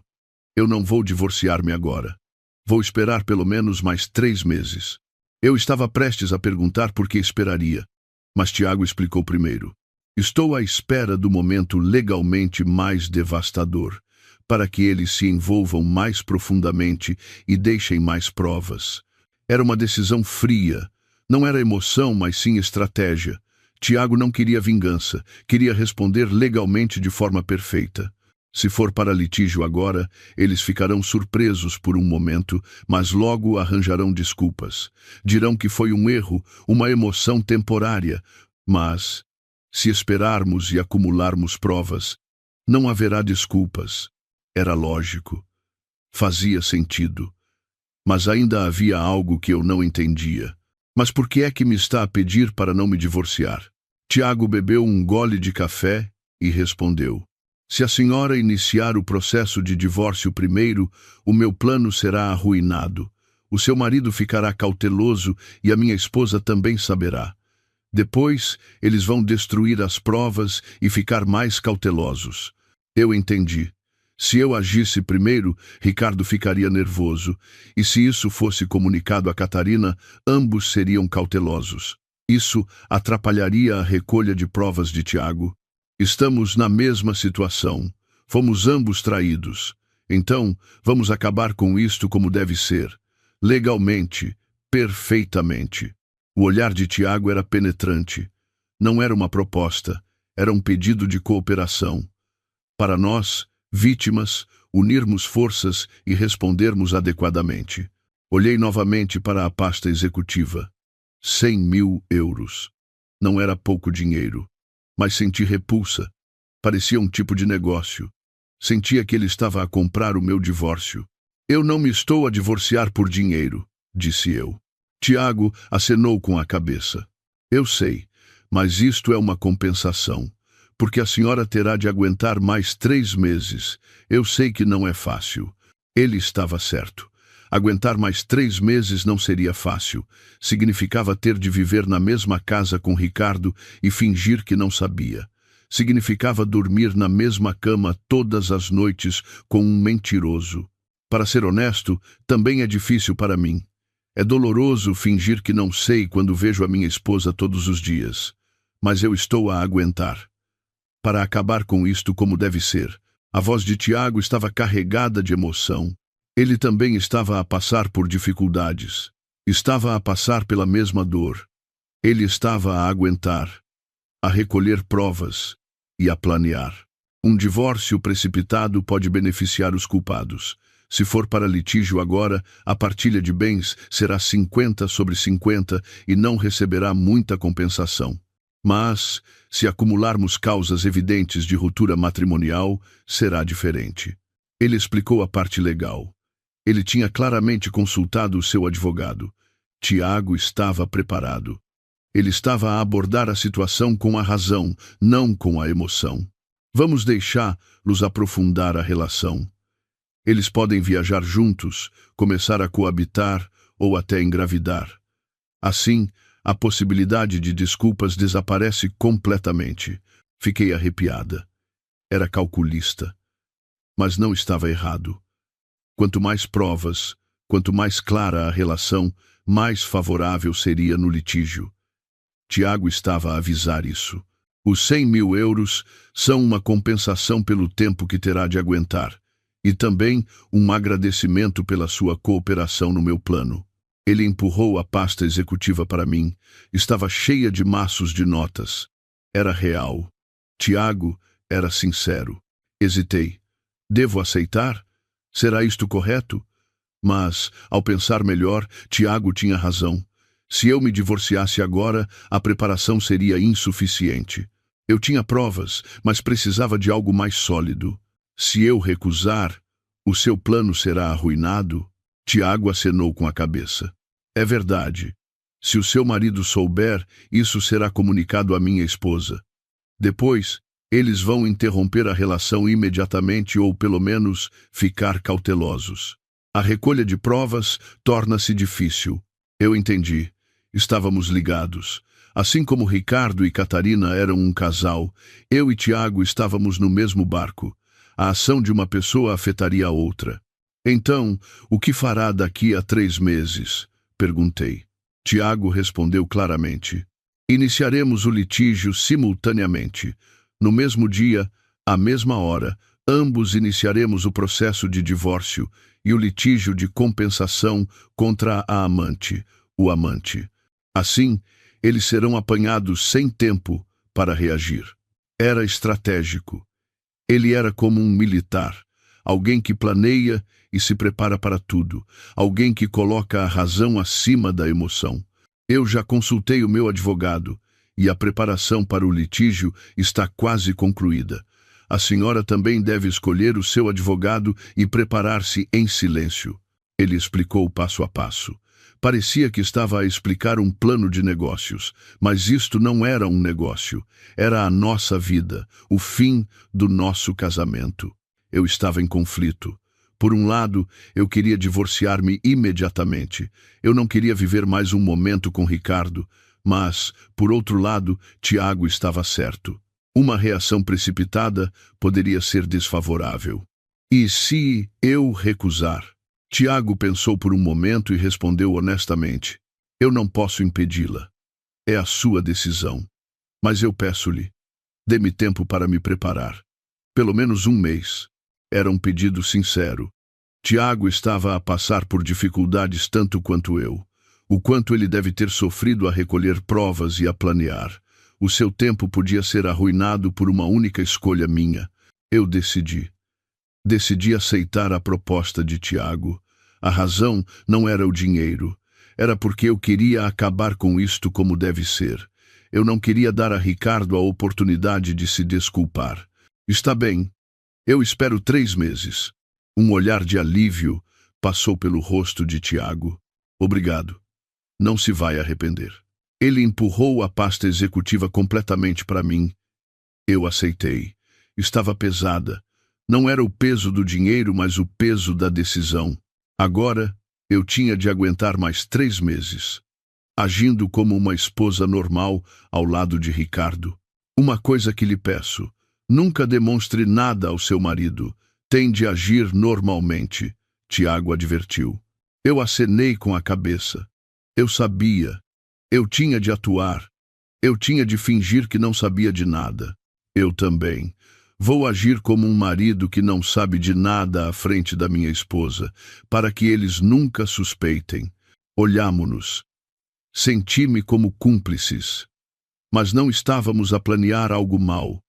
Eu não vou divorciar-me agora. Vou esperar pelo menos mais 3 meses. Eu estava prestes a perguntar por que esperaria. Mas Tiago explicou primeiro. Estou à espera do momento legalmente mais devastador, para que eles se envolvam mais profundamente e deixem mais provas. Era uma decisão fria. Não era emoção, mas sim estratégia. Tiago não queria vingança, queria responder legalmente de forma perfeita. Se for para litígio agora, eles ficarão surpresos por um momento, mas logo arranjarão desculpas. Dirão que foi um erro, uma emoção temporária. Mas, se esperarmos e acumularmos provas, não haverá desculpas. Era lógico. Fazia sentido. Mas ainda havia algo que eu não entendia. Mas por que é que me está a pedir para não me divorciar? Tiago bebeu um gole de café e respondeu. Se a senhora iniciar o processo de divórcio primeiro, o meu plano será arruinado. O seu marido ficará cauteloso e a minha esposa também saberá. Depois, eles vão destruir as provas e ficar mais cautelosos. Eu entendi. Se eu agisse primeiro, Ricardo ficaria nervoso, e se isso fosse comunicado a Catarina, ambos seriam cautelosos. Isso atrapalharia a recolha de provas de Tiago. Estamos na mesma situação. Fomos ambos traídos. Então, vamos acabar com isto como deve ser. Legalmente, perfeitamente. O olhar de Tiago era penetrante. Não era uma proposta, era um pedido de cooperação. Para nós, vítimas, unirmos forças e respondermos adequadamente. Olhei novamente para a pasta executiva. 100.000 euros. Não era pouco dinheiro. Mas senti repulsa. Parecia um tipo de negócio. Sentia que ele estava a comprar o meu divórcio. Eu não me estou a divorciar por dinheiro, disse eu. Tiago acenou com a cabeça. Eu sei, mas isto é uma compensação, porque a senhora terá de aguentar mais 3 meses. Eu sei que não é fácil. Ele estava certo. Aguentar mais 3 meses não seria fácil. Significava ter de viver na mesma casa com Ricardo e fingir que não sabia. Significava dormir na mesma cama todas as noites com um mentiroso. Para ser honesto, também é difícil para mim. É doloroso fingir que não sei quando vejo a minha esposa todos os dias. Mas eu estou a aguentar. Para acabar com isto como deve ser. A voz de Tiago estava carregada de emoção. Ele também estava a passar por dificuldades. Estava a passar pela mesma dor. Ele estava a aguentar, a recolher provas e a planear. Um divórcio precipitado pode beneficiar os culpados. Se for para litígio agora, a partilha de bens será 50/50 e não receberá muita compensação. Mas, se acumularmos causas evidentes de ruptura matrimonial, será diferente. Ele explicou a parte legal. Ele tinha claramente consultado o seu advogado. Tiago estava preparado. Ele estava a abordar a situação com a razão, não com a emoção. Vamos deixá-los aprofundar a relação. Eles podem viajar juntos, começar a coabitar ou até engravidar. Assim, a possibilidade de desculpas desaparece completamente. Fiquei arrepiada. Era calculista, mas não estava errado. Quanto mais provas, quanto mais clara a relação, mais favorável seria no litígio. Tiago estava a avisar isso. Os 100.000 euros são uma compensação pelo tempo que terá de aguentar, e também um agradecimento pela sua cooperação no meu plano. Ele empurrou a pasta executiva para mim. Estava cheia de maços de notas. Era real. Tiago era sincero. Hesitei. Devo aceitar? Será isto correto? Mas, ao pensar melhor, Tiago tinha razão. Se eu me divorciasse agora, a preparação seria insuficiente. Eu tinha provas, mas precisava de algo mais sólido. Se eu recusar, o seu plano será arruinado? Tiago acenou com a cabeça. É verdade. Se o seu marido souber, isso será comunicado à minha esposa. Depois, eles vão interromper a relação imediatamente ou, pelo menos, ficar cautelosos. A recolha de provas torna-se difícil. Eu entendi. Estávamos ligados. Assim como Ricardo e Catarina eram um casal, eu e Tiago estávamos no mesmo barco. A ação de uma pessoa afetaria a outra. Então, o que fará daqui a 3 meses? Perguntei. Tiago respondeu claramente. Iniciaremos o litígio simultaneamente. No mesmo dia, à mesma hora, ambos iniciaremos o processo de divórcio e o litígio de compensação contra a amante, o amante. Assim, eles serão apanhados sem tempo para reagir. Era estratégico. Ele era como um militar, alguém que planeia e se prepara para tudo, alguém que coloca a razão acima da emoção. Eu já consultei o meu advogado e a preparação para o litígio está quase concluída. A senhora também deve escolher o seu advogado e preparar-se em silêncio. Ele explicou passo a passo. Parecia que estava a explicar um plano de negócios, mas isto não era um negócio. Era a nossa vida, o fim do nosso casamento. Eu estava em conflito. Por um lado, eu queria divorciar-me imediatamente. Eu não queria viver mais um momento com Ricardo, mas, por outro lado, Tiago estava certo. Uma reação precipitada poderia ser desfavorável. E se eu recusar? Tiago pensou por um momento e respondeu honestamente. Eu não posso impedi-la. É a sua decisão. Mas eu peço-lhe, dê-me tempo para me preparar. Pelo menos 1 mês. Era um pedido sincero. Tiago estava a passar por dificuldades tanto quanto eu. O quanto ele deve ter sofrido a recolher provas e a planear. O seu tempo podia ser arruinado por uma única escolha minha. Eu decidi. Decidi aceitar a proposta de Tiago. A razão não era o dinheiro. Era porque eu queria acabar com isto como deve ser. Eu não queria dar a Ricardo a oportunidade de se desculpar. Está bem. Eu espero 3 meses. Um olhar de alívio passou pelo rosto de Tiago. Obrigado. Não se vai arrepender. Ele empurrou a pasta executiva completamente para mim. Eu aceitei. Estava pesada. Não era o peso do dinheiro, mas o peso da decisão. Agora, eu tinha de aguentar mais 3 meses. Agindo como uma esposa normal ao lado de Ricardo. Uma coisa que lhe peço. Nunca demonstre nada ao seu marido. Tem de agir normalmente, Tiago advertiu. Eu acenei com a cabeça. Eu sabia. Eu tinha de atuar. Eu tinha de fingir que não sabia de nada. Eu também. Vou agir como um marido que não sabe de nada à frente da minha esposa, para que eles nunca suspeitem. Olhámo-nos. Senti-me como cúmplices. Mas não estávamos a planear algo mau.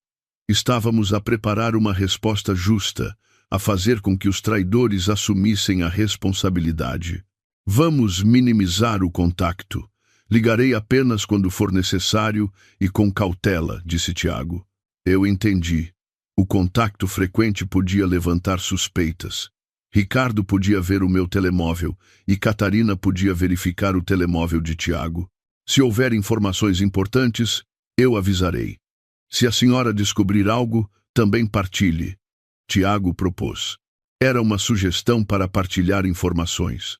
Estávamos a preparar uma resposta justa, a fazer com que os traidores assumissem a responsabilidade. Vamos minimizar o contacto. Ligarei apenas quando for necessário e com cautela, disse Tiago. Eu entendi. O contacto frequente podia levantar suspeitas. Ricardo podia ver o meu telemóvel e Catarina podia verificar o telemóvel de Tiago. Se houver informações importantes, eu avisarei. Se a senhora descobrir algo, também partilhe. Tiago propôs. Era uma sugestão para partilhar informações.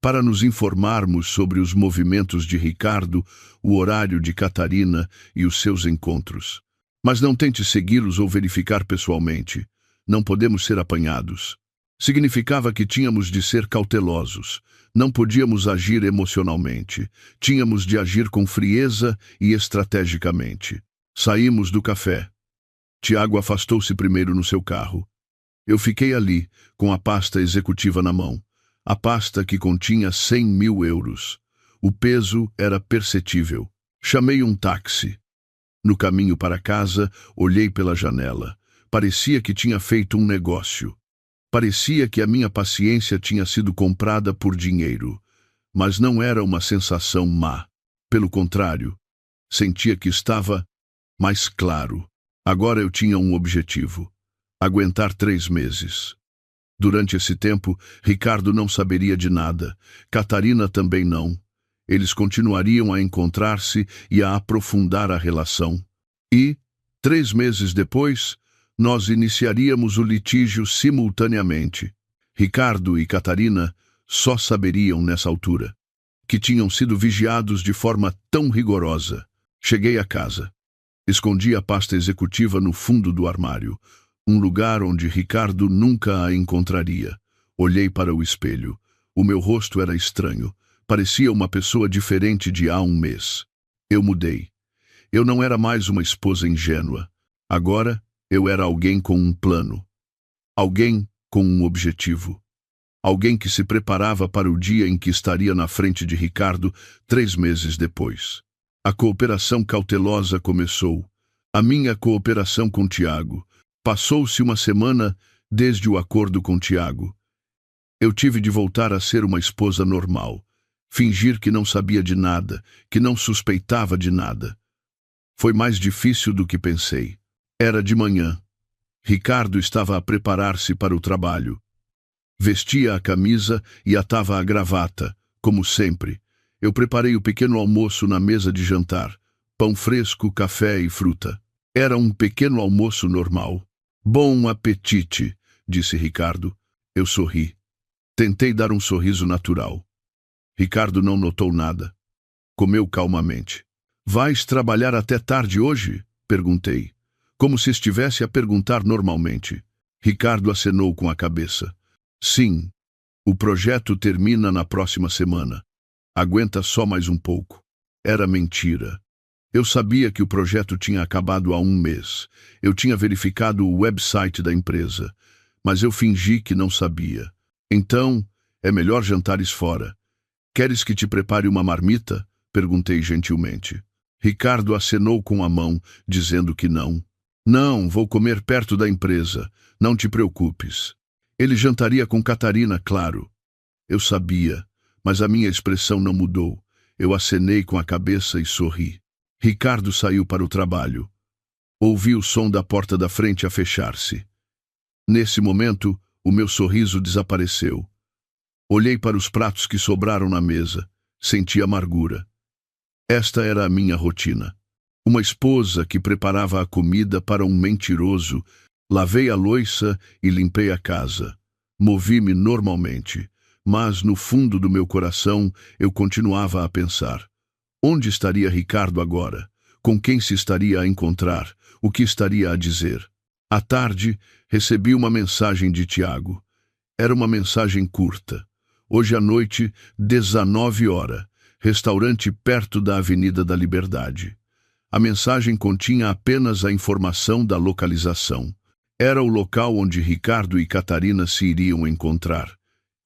Para nos informarmos sobre os movimentos de Ricardo, o horário de Catarina e os seus encontros. Mas não tente segui-los ou verificar pessoalmente. Não podemos ser apanhados. Significava que tínhamos de ser cautelosos. Não podíamos agir emocionalmente. Tínhamos de agir com frieza e estrategicamente. Saímos do café. Tiago afastou-se primeiro no seu carro. Eu fiquei ali, com a pasta executiva na mão. A pasta que continha 100 mil euros. O peso era perceptível. Chamei um táxi. No caminho para casa, olhei pela janela. Parecia que tinha feito um negócio. Parecia que a minha paciência tinha sido comprada por dinheiro. Mas não era uma sensação má. Pelo contrário, sentia que estava mais claro. Agora eu tinha um objetivo: aguentar 3 meses. Durante esse tempo, Ricardo não saberia de nada. Catarina também não. Eles continuariam a encontrar-se e a aprofundar a relação. E, 3 meses depois, nós iniciaríamos o litígio simultaneamente. Ricardo e Catarina só saberiam nessa altura que tinham sido vigiados de forma tão rigorosa. Cheguei a casa. Escondi a pasta executiva no fundo do armário, um lugar onde Ricardo nunca a encontraria. Olhei para o espelho. O meu rosto era estranho. Parecia uma pessoa diferente de há um mês. Eu mudei. Eu não era mais uma esposa ingênua. Agora, eu era alguém com um plano. Alguém com um objetivo. Alguém que se preparava para o dia em que estaria na frente de Ricardo 3 meses depois. A cooperação cautelosa começou. A minha cooperação com Tiago. Passou-se uma semana desde o acordo com Tiago. Eu tive de voltar a ser uma esposa normal. Fingir que não sabia de nada, que não suspeitava de nada. Foi mais difícil do que pensei. Era de manhã. Ricardo estava a preparar-se para o trabalho. Vestia a camisa e atava a gravata, como sempre. Eu preparei o pequeno almoço na mesa de jantar. Pão fresco, café e fruta. Era um pequeno almoço normal. Bom apetite, disse Ricardo. Eu sorri. Tentei dar um sorriso natural. Ricardo não notou nada. Comeu calmamente. Vais trabalhar até tarde hoje? Perguntei, como se estivesse a perguntar normalmente. Ricardo acenou com a cabeça. Sim, o projeto termina na próxima semana. Aguenta só mais um pouco. Era mentira. Eu sabia que o projeto tinha acabado há 1 mês. Eu tinha verificado o website da empresa, mas eu fingi que não sabia. Então, é melhor jantares fora. Queres que te prepare uma marmita? Perguntei gentilmente. Ricardo acenou com a mão, dizendo que não. Não, vou comer perto da empresa. Não te preocupes. Ele jantaria com Catarina, claro. Eu sabia, mas a minha expressão não mudou. Eu acenei com a cabeça e sorri. Ricardo saiu para o trabalho. Ouvi o som da porta da frente a fechar-se. Nesse momento, o meu sorriso desapareceu. Olhei para os pratos que sobraram na mesa. Senti amargura. Esta era a minha rotina. Uma esposa que preparava a comida para um mentiroso. Lavei a louça e limpei a casa. Movi-me normalmente, mas no fundo do meu coração eu continuava a pensar. Onde estaria Ricardo agora? Com quem se estaria a encontrar? O que estaria a dizer? À tarde, recebi uma mensagem de Tiago. Era uma mensagem curta. Hoje à noite, 19 horas, restaurante perto da Avenida da Liberdade. A mensagem continha apenas a informação da localização. Era o local onde Ricardo e Catarina se iriam encontrar.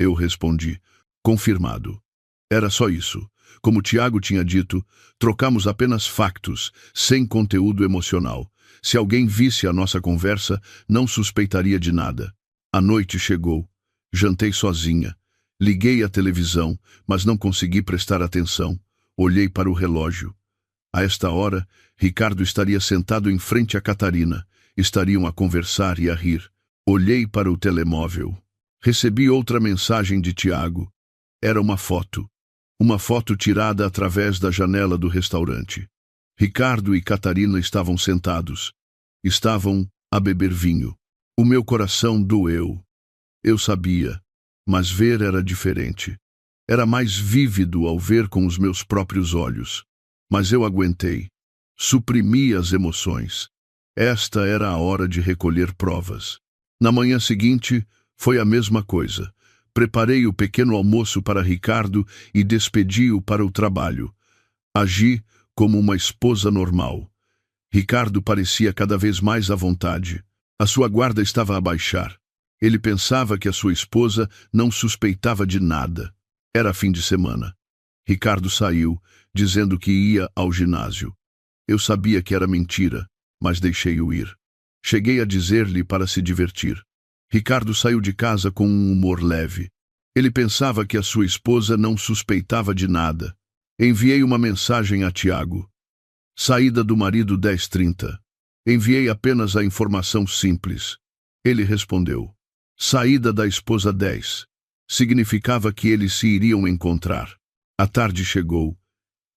Eu respondi, confirmado. Era só isso. Como Tiago tinha dito, trocamos apenas factos, sem conteúdo emocional. Se alguém visse a nossa conversa, não suspeitaria de nada. A noite chegou. Jantei sozinha. Liguei a televisão, mas não consegui prestar atenção. Olhei para o relógio. A esta hora, Ricardo estaria sentado em frente a Catarina. Estariam a conversar e a rir. Olhei para o telemóvel. Recebi outra mensagem de Tiago. Era uma foto. Uma foto tirada através da janela do restaurante. Ricardo e Catarina estavam sentados. Estavam a beber vinho. O meu coração doeu. Eu sabia, mas ver era diferente. Era mais vívido ao ver com os meus próprios olhos. Mas eu aguentei. Suprimi as emoções. Esta era a hora de recolher provas. Na manhã seguinte, foi a mesma coisa. Preparei o pequeno almoço para Ricardo e despedi-o para o trabalho. Agi como uma esposa normal. Ricardo parecia cada vez mais à vontade. A sua guarda estava a baixar. Ele pensava que a sua esposa não suspeitava de nada. Era fim de semana. Ricardo saiu, dizendo que ia ao ginásio. Eu sabia que era mentira, mas deixei-o ir. Cheguei a dizer-lhe para se divertir. Ricardo saiu de casa com um humor leve. Ele pensava que a sua esposa não suspeitava de nada. Enviei uma mensagem a Tiago. Saída do marido 10h30. Enviei apenas a informação simples. Ele respondeu. Saída da esposa 10. Significava que eles se iriam encontrar. A tarde chegou.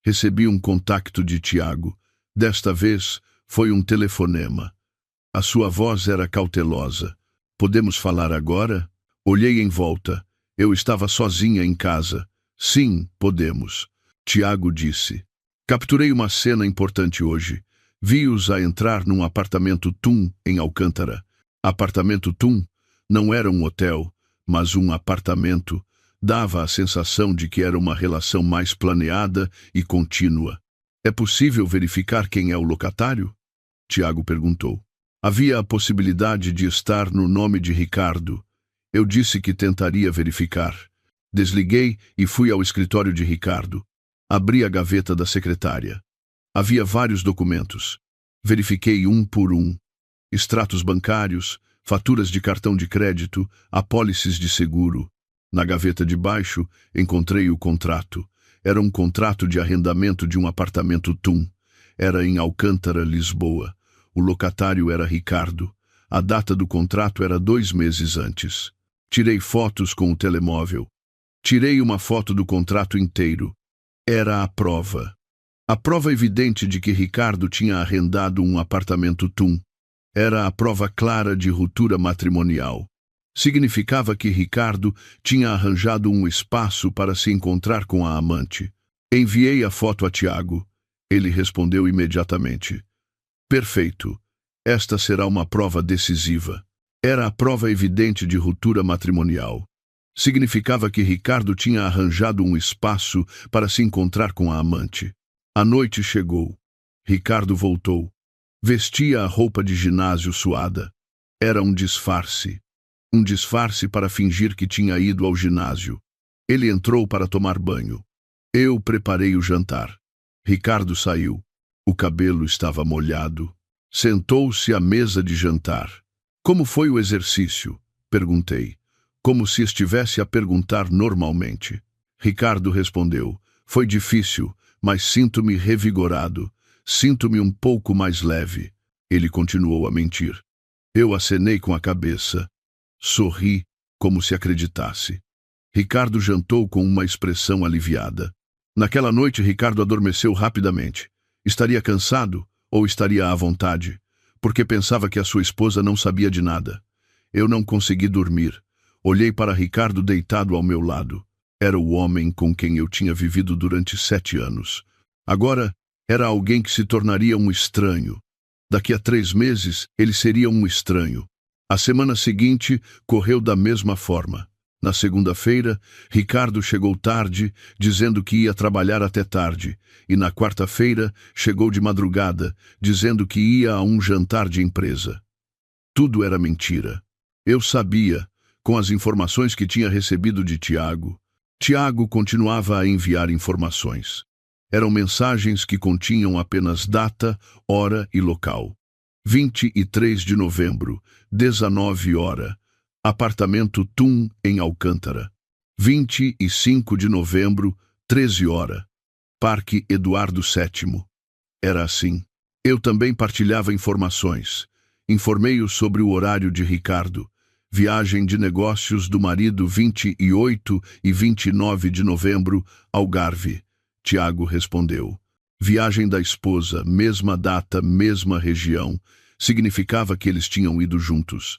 Recebi um contacto de Tiago. Desta vez, foi um telefonema. A sua voz era cautelosa. Podemos falar agora? Olhei em volta. Eu estava sozinha em casa. Sim, podemos. Tiago disse. Capturei uma cena importante hoje. Vi-os a entrar num apartamento TUM em Alcântara. Apartamento TUM não era um hotel, mas um apartamento. Dava a sensação de que era uma relação mais planeada e contínua. É possível verificar quem é o locatário? Tiago perguntou. Havia a possibilidade de estar no nome de Ricardo. Eu disse que tentaria verificar. Desliguei e fui ao escritório de Ricardo. Abri a gaveta da secretária. Havia vários documentos. Verifiquei um por um. Extratos bancários, faturas de cartão de crédito, apólices de seguro. Na gaveta de baixo, encontrei o contrato. Era um contrato de arrendamento de um apartamento TUM. Era em Alcântara, Lisboa. O locatário era Ricardo. A data do contrato era 2 meses antes. Tirei fotos com o telemóvel. Tirei uma foto do contrato inteiro. Era a prova. A prova evidente de que Ricardo tinha arrendado um apartamento TUM. Era a prova clara de ruptura matrimonial. Significava que Ricardo tinha arranjado um espaço para se encontrar com a amante. Enviei a foto a Tiago. Ele respondeu imediatamente. Perfeito. Esta será uma prova decisiva. Era a prova evidente de ruptura matrimonial. Significava que Ricardo tinha arranjado um espaço para se encontrar com a amante. A noite chegou. Ricardo voltou. Vestia a roupa de ginásio suada. Era um disfarce. Um disfarce para fingir que tinha ido ao ginásio. Ele entrou para tomar banho. Eu preparei o jantar. Ricardo saiu. O cabelo estava molhado. Sentou-se à mesa de jantar. Como foi o exercício? Perguntei. Como se estivesse a perguntar normalmente. Ricardo respondeu. Foi difícil, mas sinto-me revigorado. Sinto-me um pouco mais leve. Ele continuou a mentir. Eu acenei com a cabeça. Sorri, como se acreditasse. Ricardo jantou com uma expressão aliviada. Naquela noite, Ricardo adormeceu rapidamente. Estaria cansado ou estaria à vontade? Porque pensava que a sua esposa não sabia de nada. Eu não consegui dormir. Olhei para Ricardo deitado ao meu lado. Era o homem com quem eu tinha vivido durante 7 anos. Agora, era alguém que se tornaria um estranho. Daqui a 3 meses, ele seria um estranho. A semana seguinte correu da mesma forma. Na segunda-feira, Ricardo chegou tarde, dizendo que ia trabalhar até tarde, e na quarta-feira chegou de madrugada, dizendo que ia a um jantar de empresa. Tudo era mentira. Eu sabia, com as informações que tinha recebido de Tiago. Tiago continuava a enviar informações. Eram mensagens que continham apenas data, hora e local. 23 de novembro, 19 horas. Apartamento TUM em Alcântara. 25 de novembro, 13 horas. Parque Eduardo VII. Era assim. Eu também partilhava informações. Informei-o sobre o horário de Ricardo. Viagem de negócios do marido 28 e 29 de novembro, Algarve. Tiago respondeu. Viagem da esposa, mesma data, mesma região. Significava que eles tinham ido juntos.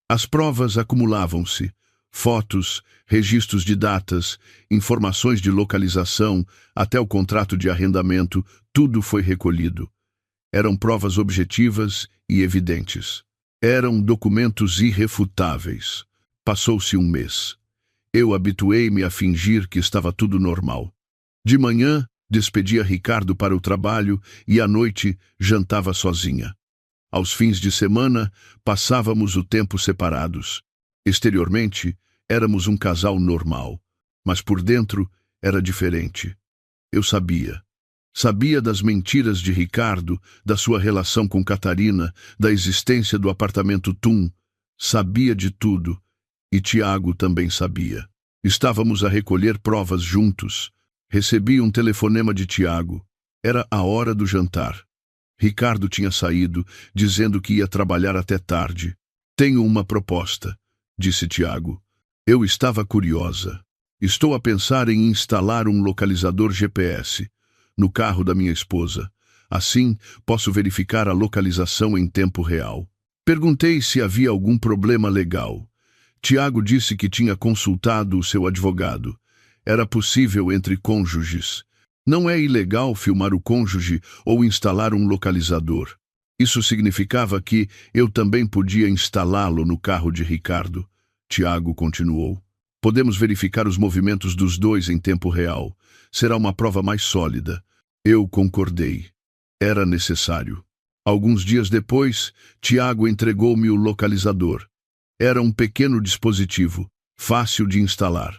As provas acumulavam-se. Fotos, registros de datas, informações de localização, até o contrato de arrendamento, tudo foi recolhido. Eram provas objetivas e evidentes. Eram documentos irrefutáveis. Passou-se um mês. Eu habituei-me a fingir que estava tudo normal. De manhã, despedia Ricardo para o trabalho e à noite jantava sozinha. Aos fins de semana, passávamos o tempo separados. Exteriormente, éramos um casal normal, mas por dentro era diferente. Eu sabia. Sabia das mentiras de Ricardo, da sua relação com Catarina, da existência do apartamento Tum. Sabia de tudo. E Tiago também sabia. Estávamos a recolher provas juntos. Recebi um telefonema de Tiago. Era a hora do jantar. Ricardo tinha saído, dizendo que ia trabalhar até tarde. Tenho uma proposta, disse Tiago. Eu estava curiosa. Estou a pensar em instalar um localizador GPS no carro da minha esposa. Assim, posso verificar a localização em tempo real. Perguntei se havia algum problema legal. Tiago disse que tinha consultado o seu advogado. Era possível entre cônjuges. Não é ilegal filmar o cônjuge ou instalar um localizador. Isso significava que eu também podia instalá-lo no carro de Ricardo. Tiago continuou. Podemos verificar os movimentos dos dois em tempo real. Será uma prova mais sólida. Eu concordei. Era necessário. Alguns dias depois, Tiago entregou-me o localizador. Era um pequeno dispositivo, fácil de instalar.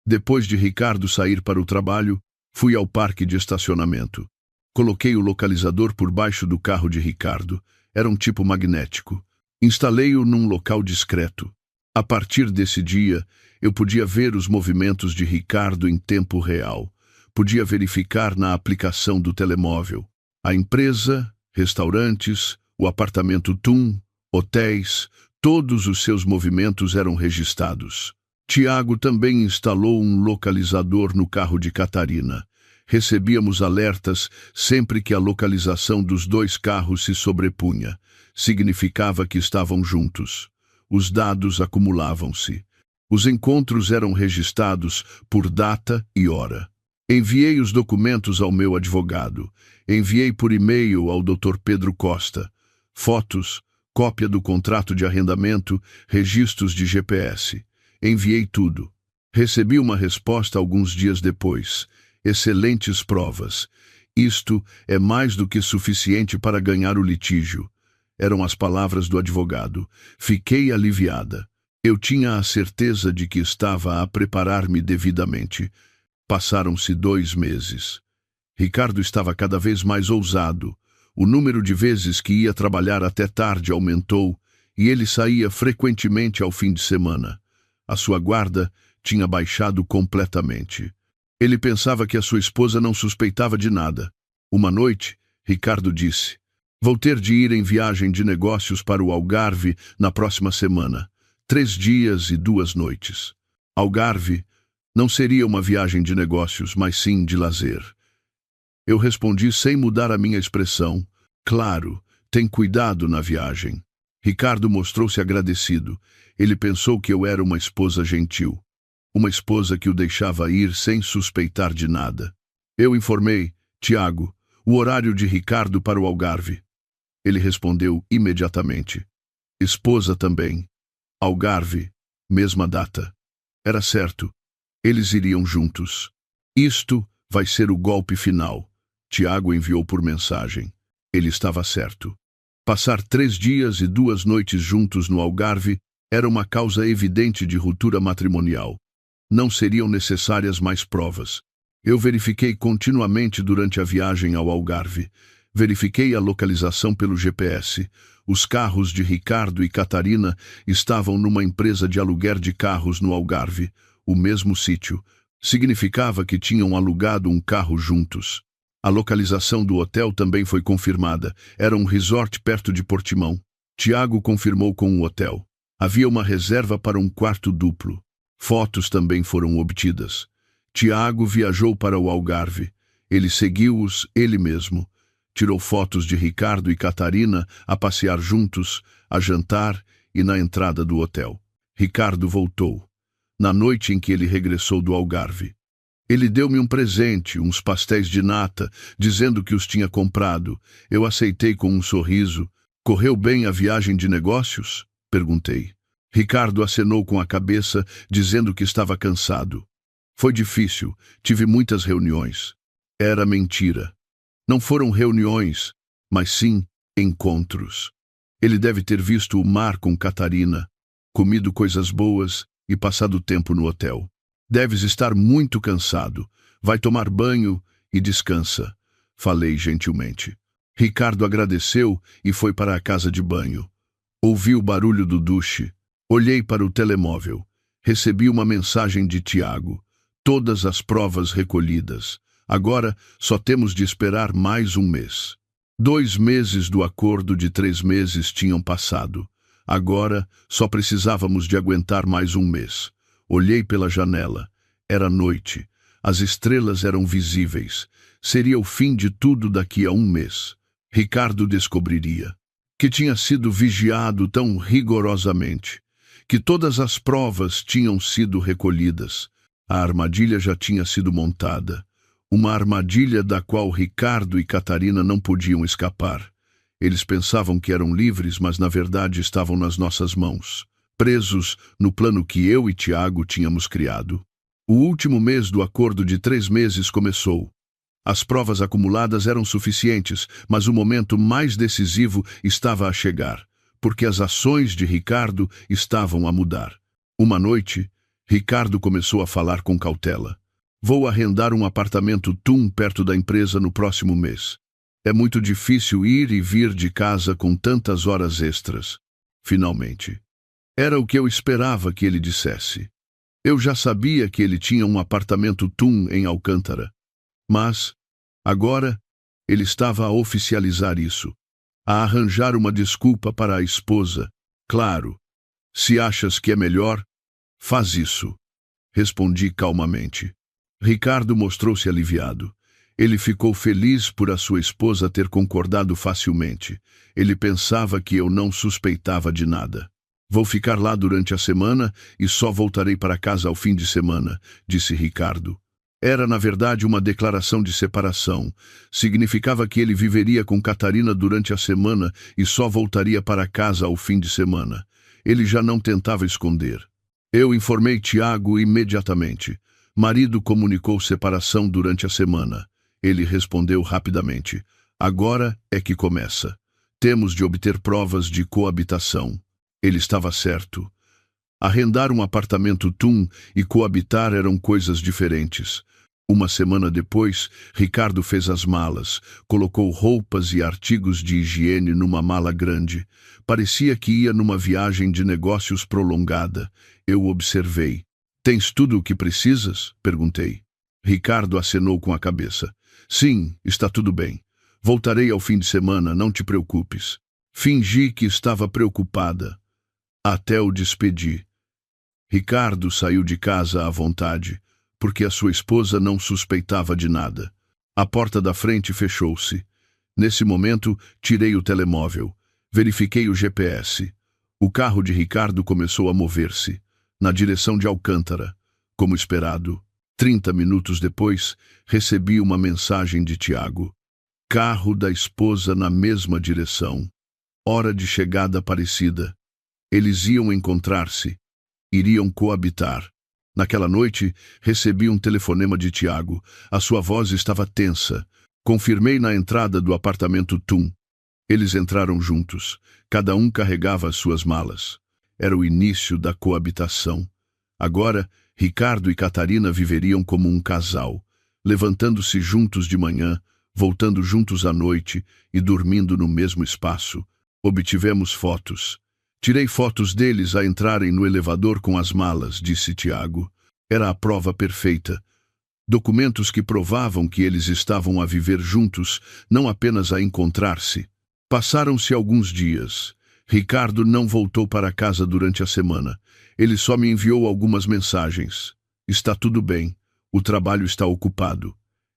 Depois de Ricardo sair para o trabalho, fui ao parque de estacionamento. Coloquei o localizador por baixo do carro de Ricardo. Era um tipo magnético. Instalei-o num local discreto. A partir desse dia, eu podia ver os movimentos de Ricardo em tempo real. Podia verificar na aplicação do telemóvel. A empresa, restaurantes, o apartamento Tum, hotéis, todos os seus movimentos eram registrados. Tiago também instalou um localizador no carro de Catarina. Recebíamos alertas sempre que a localização dos dois carros se sobrepunha. Significava que estavam juntos. Os dados acumulavam-se. Os encontros eram registrados por data e hora. Enviei os documentos ao meu advogado. Enviei por e-mail ao Dr. Pedro Costa. Fotos, cópia do contrato de arrendamento, registros de GPS. Enviei tudo. Recebi uma resposta alguns dias depois. Excelentes provas. Isto é mais do que suficiente para ganhar o litígio. Eram as palavras do advogado. Fiquei aliviada. Eu tinha a certeza de que estava a preparar-me devidamente. Passaram-se 2 meses. Ricardo estava cada vez mais ousado. O número de vezes que ia trabalhar até tarde aumentou e ele saía frequentemente ao fim de semana. A sua guarda tinha baixado completamente. Ele pensava que a sua esposa não suspeitava de nada. Uma noite, Ricardo disse: "Vou ter de ir em viagem de negócios para o Algarve na próxima semana. 3 dias e 2 noites. Algarve não seria uma viagem de negócios, mas sim de lazer." Eu respondi sem mudar a minha expressão: "Claro, tem cuidado na viagem." Ricardo mostrou-se agradecido. Ele pensou que eu era uma esposa gentil. Uma esposa que o deixava ir sem suspeitar de nada. Eu informei: "Tiago, o horário de Ricardo para o Algarve." Ele respondeu imediatamente: "Esposa também. Algarve, mesma data." Era certo. Eles iriam juntos. "Isto vai ser o golpe final." Tiago enviou por mensagem. Ele estava certo. Passar 3 dias e 2 noites juntos no Algarve era uma causa evidente de ruptura matrimonial. Não seriam necessárias mais provas. Eu verifiquei continuamente durante a viagem ao Algarve. Verifiquei a localização pelo GPS. Os carros de Ricardo e Catarina estavam numa empresa de aluguer de carros no Algarve, o mesmo sítio. Significava que tinham alugado um carro juntos. A localização do hotel também foi confirmada. Era um resort perto de Portimão. Tiago confirmou com o hotel. Havia uma reserva para um quarto duplo. Fotos também foram obtidas. Tiago viajou para o Algarve. Ele seguiu-os ele mesmo. Tirou fotos de Ricardo e Catarina a passear juntos, a jantar e na entrada do hotel. Ricardo voltou. Na noite em que ele regressou do Algarve. Ele deu-me um presente, uns pastéis de nata, dizendo que os tinha comprado. Eu aceitei com um sorriso. Correu bem a viagem de negócios? Perguntei. Ricardo acenou com a cabeça, dizendo que estava cansado. Foi difícil, tive muitas reuniões. Era mentira. Não foram reuniões, mas sim encontros. Ele deve ter visto o mar com Catarina, comido coisas boas e passado tempo no hotel. Deves estar muito cansado. Vai tomar banho e descansa, falei gentilmente. Ricardo agradeceu e foi para a casa de banho. Ouvi o barulho do duche. Olhei para o telemóvel. Recebi uma mensagem de Tiago. Todas as provas recolhidas. Agora só temos de esperar mais um mês. 2 meses do acordo de 3 meses tinham passado. Agora só precisávamos de aguentar mais um mês. Olhei pela janela. Era noite. As estrelas eram visíveis. Seria o fim de tudo daqui a um mês. Ricardo descobriria que tinha sido vigiado tão rigorosamente, que todas as provas tinham sido recolhidas. A armadilha já tinha sido montada. Uma armadilha da qual Ricardo e Catarina não podiam escapar. Eles pensavam que eram livres, mas na verdade estavam nas nossas mãos, presos no plano que eu e Tiago tínhamos criado. O último mês do acordo de 3 meses começou. As provas acumuladas eram suficientes, mas o momento mais decisivo estava a chegar, porque as ações de Ricardo estavam a mudar. Uma noite, Ricardo começou a falar com cautela. Vou arrendar um apartamento TUM perto da empresa no próximo mês. É muito difícil ir e vir de casa com tantas horas extras. Finalmente. Era o que eu esperava que ele dissesse. Eu já sabia que ele tinha um apartamento TUM em Alcântara. Mas, agora, ele estava a oficializar isso. A arranjar uma desculpa para a esposa. Claro. Se achas que é melhor, faz isso. Respondi calmamente. Ricardo mostrou-se aliviado. Ele ficou feliz por a sua esposa ter concordado facilmente. Ele pensava que eu não suspeitava de nada. Vou ficar lá durante a semana e só voltarei para casa ao fim de semana, disse Ricardo. Era, na verdade, uma declaração de separação. Significava que ele viveria com Catarina durante a semana e só voltaria para casa ao fim de semana. Ele já não tentava esconder. Eu informei Tiago imediatamente. Marido comunicou separação durante a semana. Ele respondeu rapidamente. Agora é que começa. Temos de obter provas de coabitação. Ele estava certo. Arrendar um apartamento TUM e coabitar eram coisas diferentes. Uma semana depois, Ricardo fez as malas, colocou roupas e artigos de higiene numa mala grande. Parecia que ia numa viagem de negócios prolongada. Eu observei. Tens tudo o que precisas? Perguntei. Ricardo acenou com a cabeça. Sim, está tudo bem. Voltarei ao fim de semana, não te preocupes. Fingi que estava preocupada. Até o despedi. Ricardo saiu de casa à vontade, porque a sua esposa não suspeitava de nada. A porta da frente fechou-se. Nesse momento, tirei o telemóvel. Verifiquei o GPS. O carro de Ricardo começou a mover-se, na direção de Alcântara. Como esperado, 30 minutos depois, recebi uma mensagem de Tiago. Carro da esposa na mesma direção. Hora de chegada parecida. Eles iam encontrar-se. Iriam coabitar. Naquela noite, recebi um telefonema de Tiago. A sua voz estava tensa. Confirmei na entrada do apartamento TUM. Eles entraram juntos. Cada um carregava as suas malas. Era o início da coabitação. Agora, Ricardo e Catarina viveriam como um casal, levantando-se juntos de manhã, voltando juntos à noite e dormindo no mesmo espaço. Obtivemos fotos. Tirei fotos deles a entrarem no elevador com as malas, disse Tiago. Era a prova perfeita. Documentos que provavam que eles estavam a viver juntos, não apenas a encontrar-se. Passaram-se alguns dias. Ricardo não voltou para casa durante a semana. Ele só me enviou algumas mensagens. Está tudo bem. O trabalho está ocupado.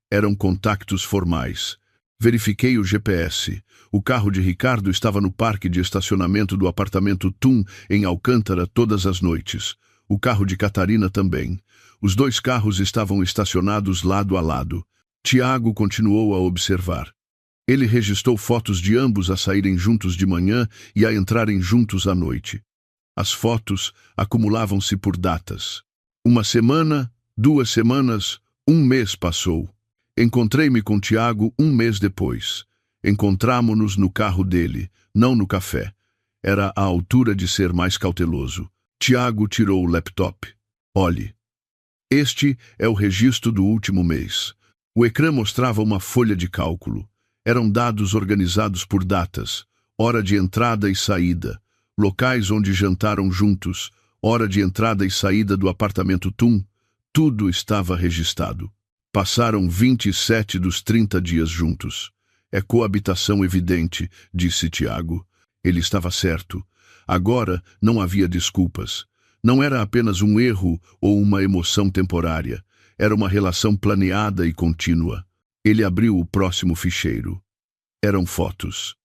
Eram contactos formais. Verifiquei o GPS. O carro de Ricardo estava no parque de estacionamento do apartamento TUM, em Alcântara, todas as noites. O carro de Catarina também. Os dois carros estavam estacionados lado a lado. Tiago continuou a observar. Ele registrou fotos de ambos a saírem juntos de manhã e a entrarem juntos à noite. As fotos acumulavam-se por datas. 1 semana, 2 semanas, 1 mês passou. Encontrei-me com Tiago 1 mês depois. Encontramo-nos no carro dele, não no café. Era a altura de ser mais cauteloso. Tiago tirou o laptop. Olhe. Este é o registro do último mês. O ecrã mostrava uma folha de cálculo. Eram dados organizados por datas, hora de entrada e saída, locais onde jantaram juntos, hora de entrada e saída do apartamento Tum. Tudo estava registrado. Passaram 27 dos 30 dias juntos. É coabitação evidente, disse Tiago. Ele estava certo. Agora não havia desculpas. Não era apenas um erro ou uma emoção temporária. Era uma relação planeada e contínua. Ele abriu o próximo ficheiro. Eram fotos.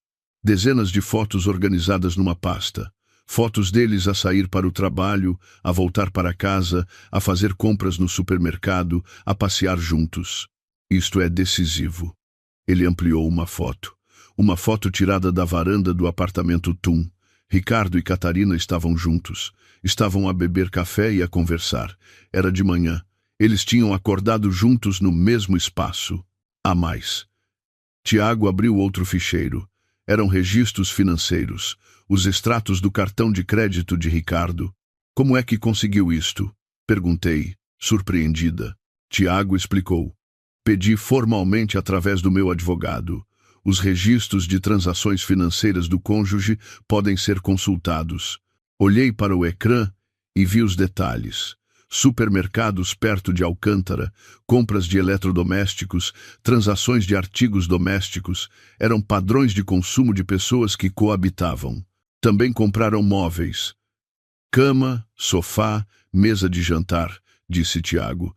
Dezenas de fotos organizadas numa pasta. Fotos deles a sair para o trabalho, a voltar para casa, a fazer compras no supermercado, a passear juntos. Isto é decisivo. Ele ampliou uma foto. Uma foto tirada da varanda do apartamento Tum. Ricardo e Catarina estavam juntos. Estavam a beber café e a conversar. Era de manhã. Eles tinham acordado juntos no mesmo espaço. A mais. Tiago abriu outro ficheiro. Eram registros financeiros. Os extratos do cartão de crédito de Ricardo. Como é que conseguiu isto? Perguntei, surpreendida. Tiago explicou. Pedi formalmente através do meu advogado. Os registros de transações financeiras do cônjuge podem ser consultados. Olhei para o ecrã e vi os detalhes. Supermercados perto de Alcântara, compras de eletrodomésticos, transações de artigos domésticos, eram padrões de consumo de pessoas que coabitavam. Também compraram móveis. Cama, sofá, mesa de jantar, disse Tiago.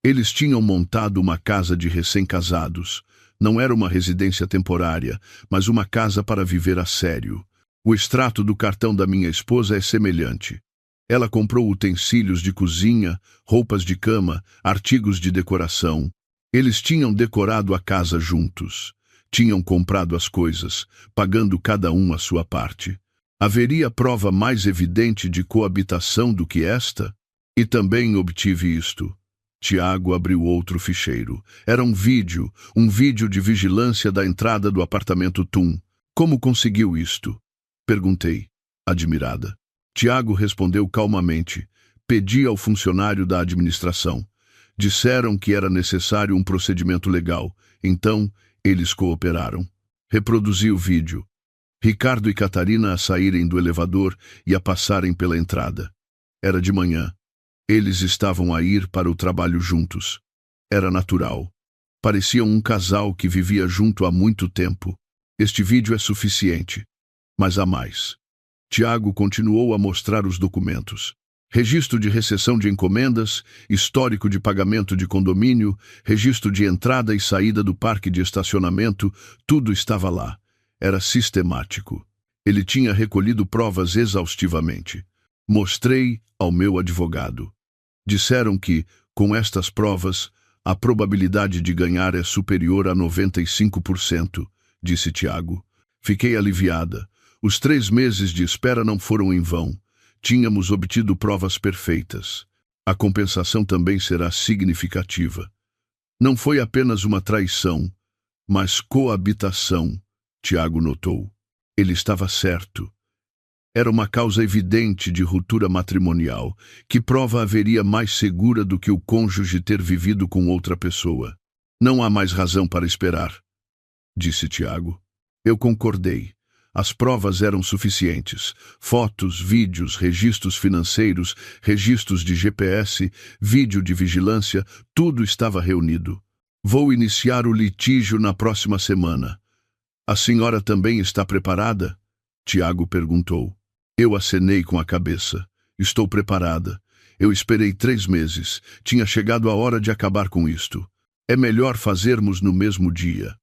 Eles tinham montado uma casa de recém-casados. Não era uma residência temporária, mas uma casa para viver a sério. O extrato do cartão da minha esposa é semelhante. Ela comprou utensílios de cozinha, roupas de cama, artigos de decoração. Eles tinham decorado a casa juntos. Tinham comprado as coisas, pagando cada um a sua parte. Haveria prova mais evidente de coabitação do que esta? E também obtive isto. Tiago abriu outro ficheiro. Era um vídeo de vigilância da entrada do apartamento Tum. Como conseguiu isto? Perguntei, admirada. Tiago respondeu calmamente. Pedi ao funcionário da administração. Disseram que era necessário um procedimento legal. Então, eles cooperaram. Reproduzi o vídeo. Ricardo e Catarina a saírem do elevador e a passarem pela entrada. Era de manhã. Eles estavam a ir para o trabalho juntos. Era natural. Pareciam um casal que vivia junto há muito tempo. Este vídeo é suficiente. Mas há mais. Tiago continuou a mostrar os documentos. Registro de recepção de encomendas, histórico de pagamento de condomínio, registro de entrada e saída do parque de estacionamento, tudo estava lá. Era sistemático. Ele tinha recolhido provas exaustivamente. Mostrei ao meu advogado. Disseram que, com estas provas, a probabilidade de ganhar é superior a 95%, disse Tiago. Fiquei aliviada. Os 3 meses de espera não foram em vão. Tínhamos obtido provas perfeitas. A compensação também será significativa. Não foi apenas uma traição, mas coabitação, Tiago notou. Ele estava certo. Era uma causa evidente de ruptura matrimonial. Que prova haveria mais segura do que o cônjuge ter vivido com outra pessoa? Não há mais razão para esperar, disse Tiago. Eu concordei. As provas eram suficientes. Fotos, vídeos, registros financeiros, registros de GPS, vídeo de vigilância, tudo estava reunido. Vou iniciar o litígio na próxima semana. A senhora também está preparada? Tiago perguntou. Eu acenei com a cabeça. Estou preparada. Eu esperei 3 meses. Tinha chegado a hora de acabar com isto. É melhor fazermos no mesmo dia.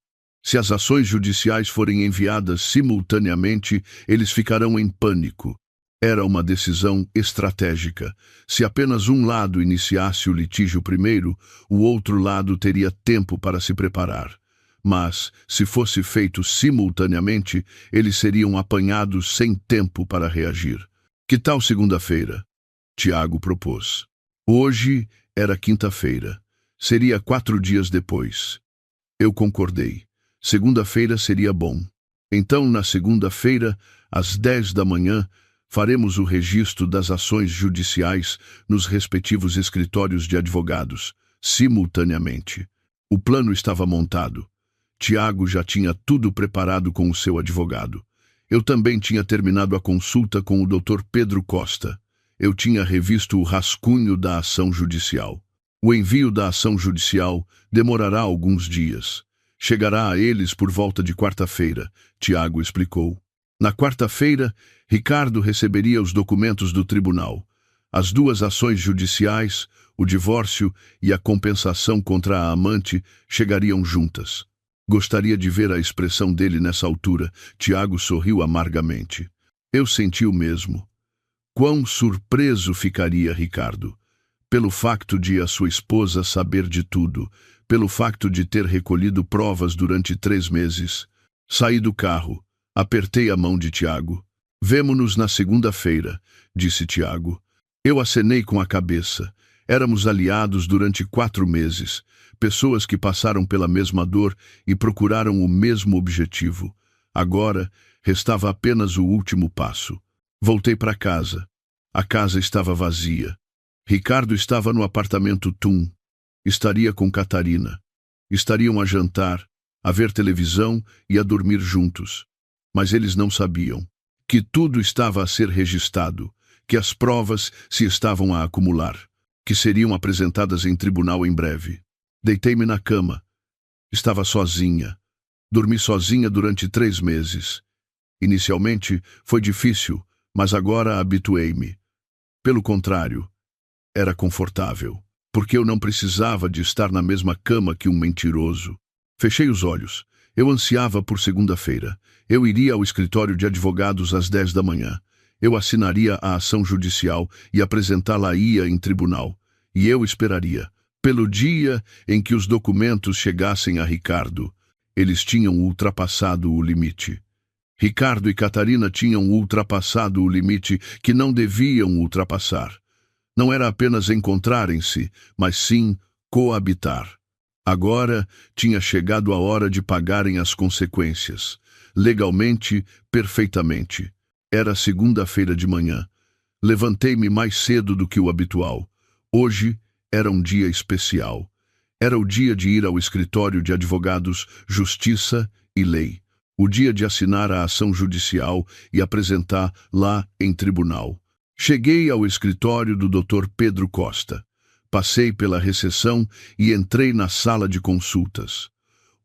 Se as ações judiciais forem enviadas simultaneamente, eles ficarão em pânico. Era uma decisão estratégica. Se apenas um lado iniciasse o litígio primeiro, o outro lado teria tempo para se preparar. Mas, se fosse feito simultaneamente, eles seriam apanhados sem tempo para reagir. Que tal segunda-feira? Tiago propôs. Hoje era quinta-feira. Seria 4 dias depois. Eu concordei. Segunda-feira seria bom. Então, na segunda-feira, às 10 da manhã, faremos o registro das ações judiciais nos respectivos escritórios de advogados, simultaneamente. O plano estava montado. Tiago já tinha tudo preparado com o seu advogado. Eu também tinha terminado a consulta com o Dr. Pedro Costa. Eu tinha revisto o rascunho da ação judicial. O envio da ação judicial demorará alguns dias. Chegará a eles por volta de quarta-feira, Tiago explicou. Na quarta-feira, Ricardo receberia os documentos do tribunal. As 2 ações judiciais, o divórcio e a compensação contra a amante, chegariam juntas. Gostaria de ver a expressão dele nessa altura. Tiago sorriu amargamente. Eu senti o mesmo. Quão surpreso ficaria Ricardo, pelo facto de a sua esposa saber de tudo, pelo facto de ter recolhido provas durante 3 meses. Saí do carro, apertei a mão de Tiago. Vemo-nos na segunda-feira, disse Tiago. Eu acenei com a cabeça. Éramos aliados durante 4 meses, pessoas que passaram pela mesma dor e procuraram o mesmo objetivo. Agora, restava apenas o último passo. Voltei para casa. A casa estava vazia. Ricardo estava no apartamento Tum. Estaria com Catarina. Estariam a jantar, a ver televisão e a dormir juntos. Mas eles não sabiam que tudo estava a ser registrado, que as provas se estavam a acumular, que seriam apresentadas em tribunal em breve. Deitei-me na cama. Estava sozinha. Dormi sozinha durante 3 meses. Inicialmente foi difícil, mas agora habituei-me. Pelo contrário, era confortável, porque eu não precisava de estar na mesma cama que um mentiroso. Fechei os olhos. Eu ansiava por segunda-feira. Eu iria ao escritório de advogados às 10 da manhã. Eu assinaria a ação judicial e apresentá-la-ia em tribunal. E eu esperaria, pelo dia em que os documentos chegassem a Ricardo. Eles tinham ultrapassado o limite. Ricardo e Catarina tinham ultrapassado o limite que não deviam ultrapassar. Não era apenas encontrarem-se, mas sim coabitar. Agora tinha chegado a hora de pagarem as consequências. Legalmente, perfeitamente. Era segunda-feira de manhã. Levantei-me mais cedo do que o habitual. Hoje era um dia especial. Era o dia de ir ao escritório de advogados, justiça e lei. O dia de assinar a ação judicial e apresentar lá em tribunal. Cheguei ao escritório do Dr. Pedro Costa. Passei pela recepção e entrei na sala de consultas.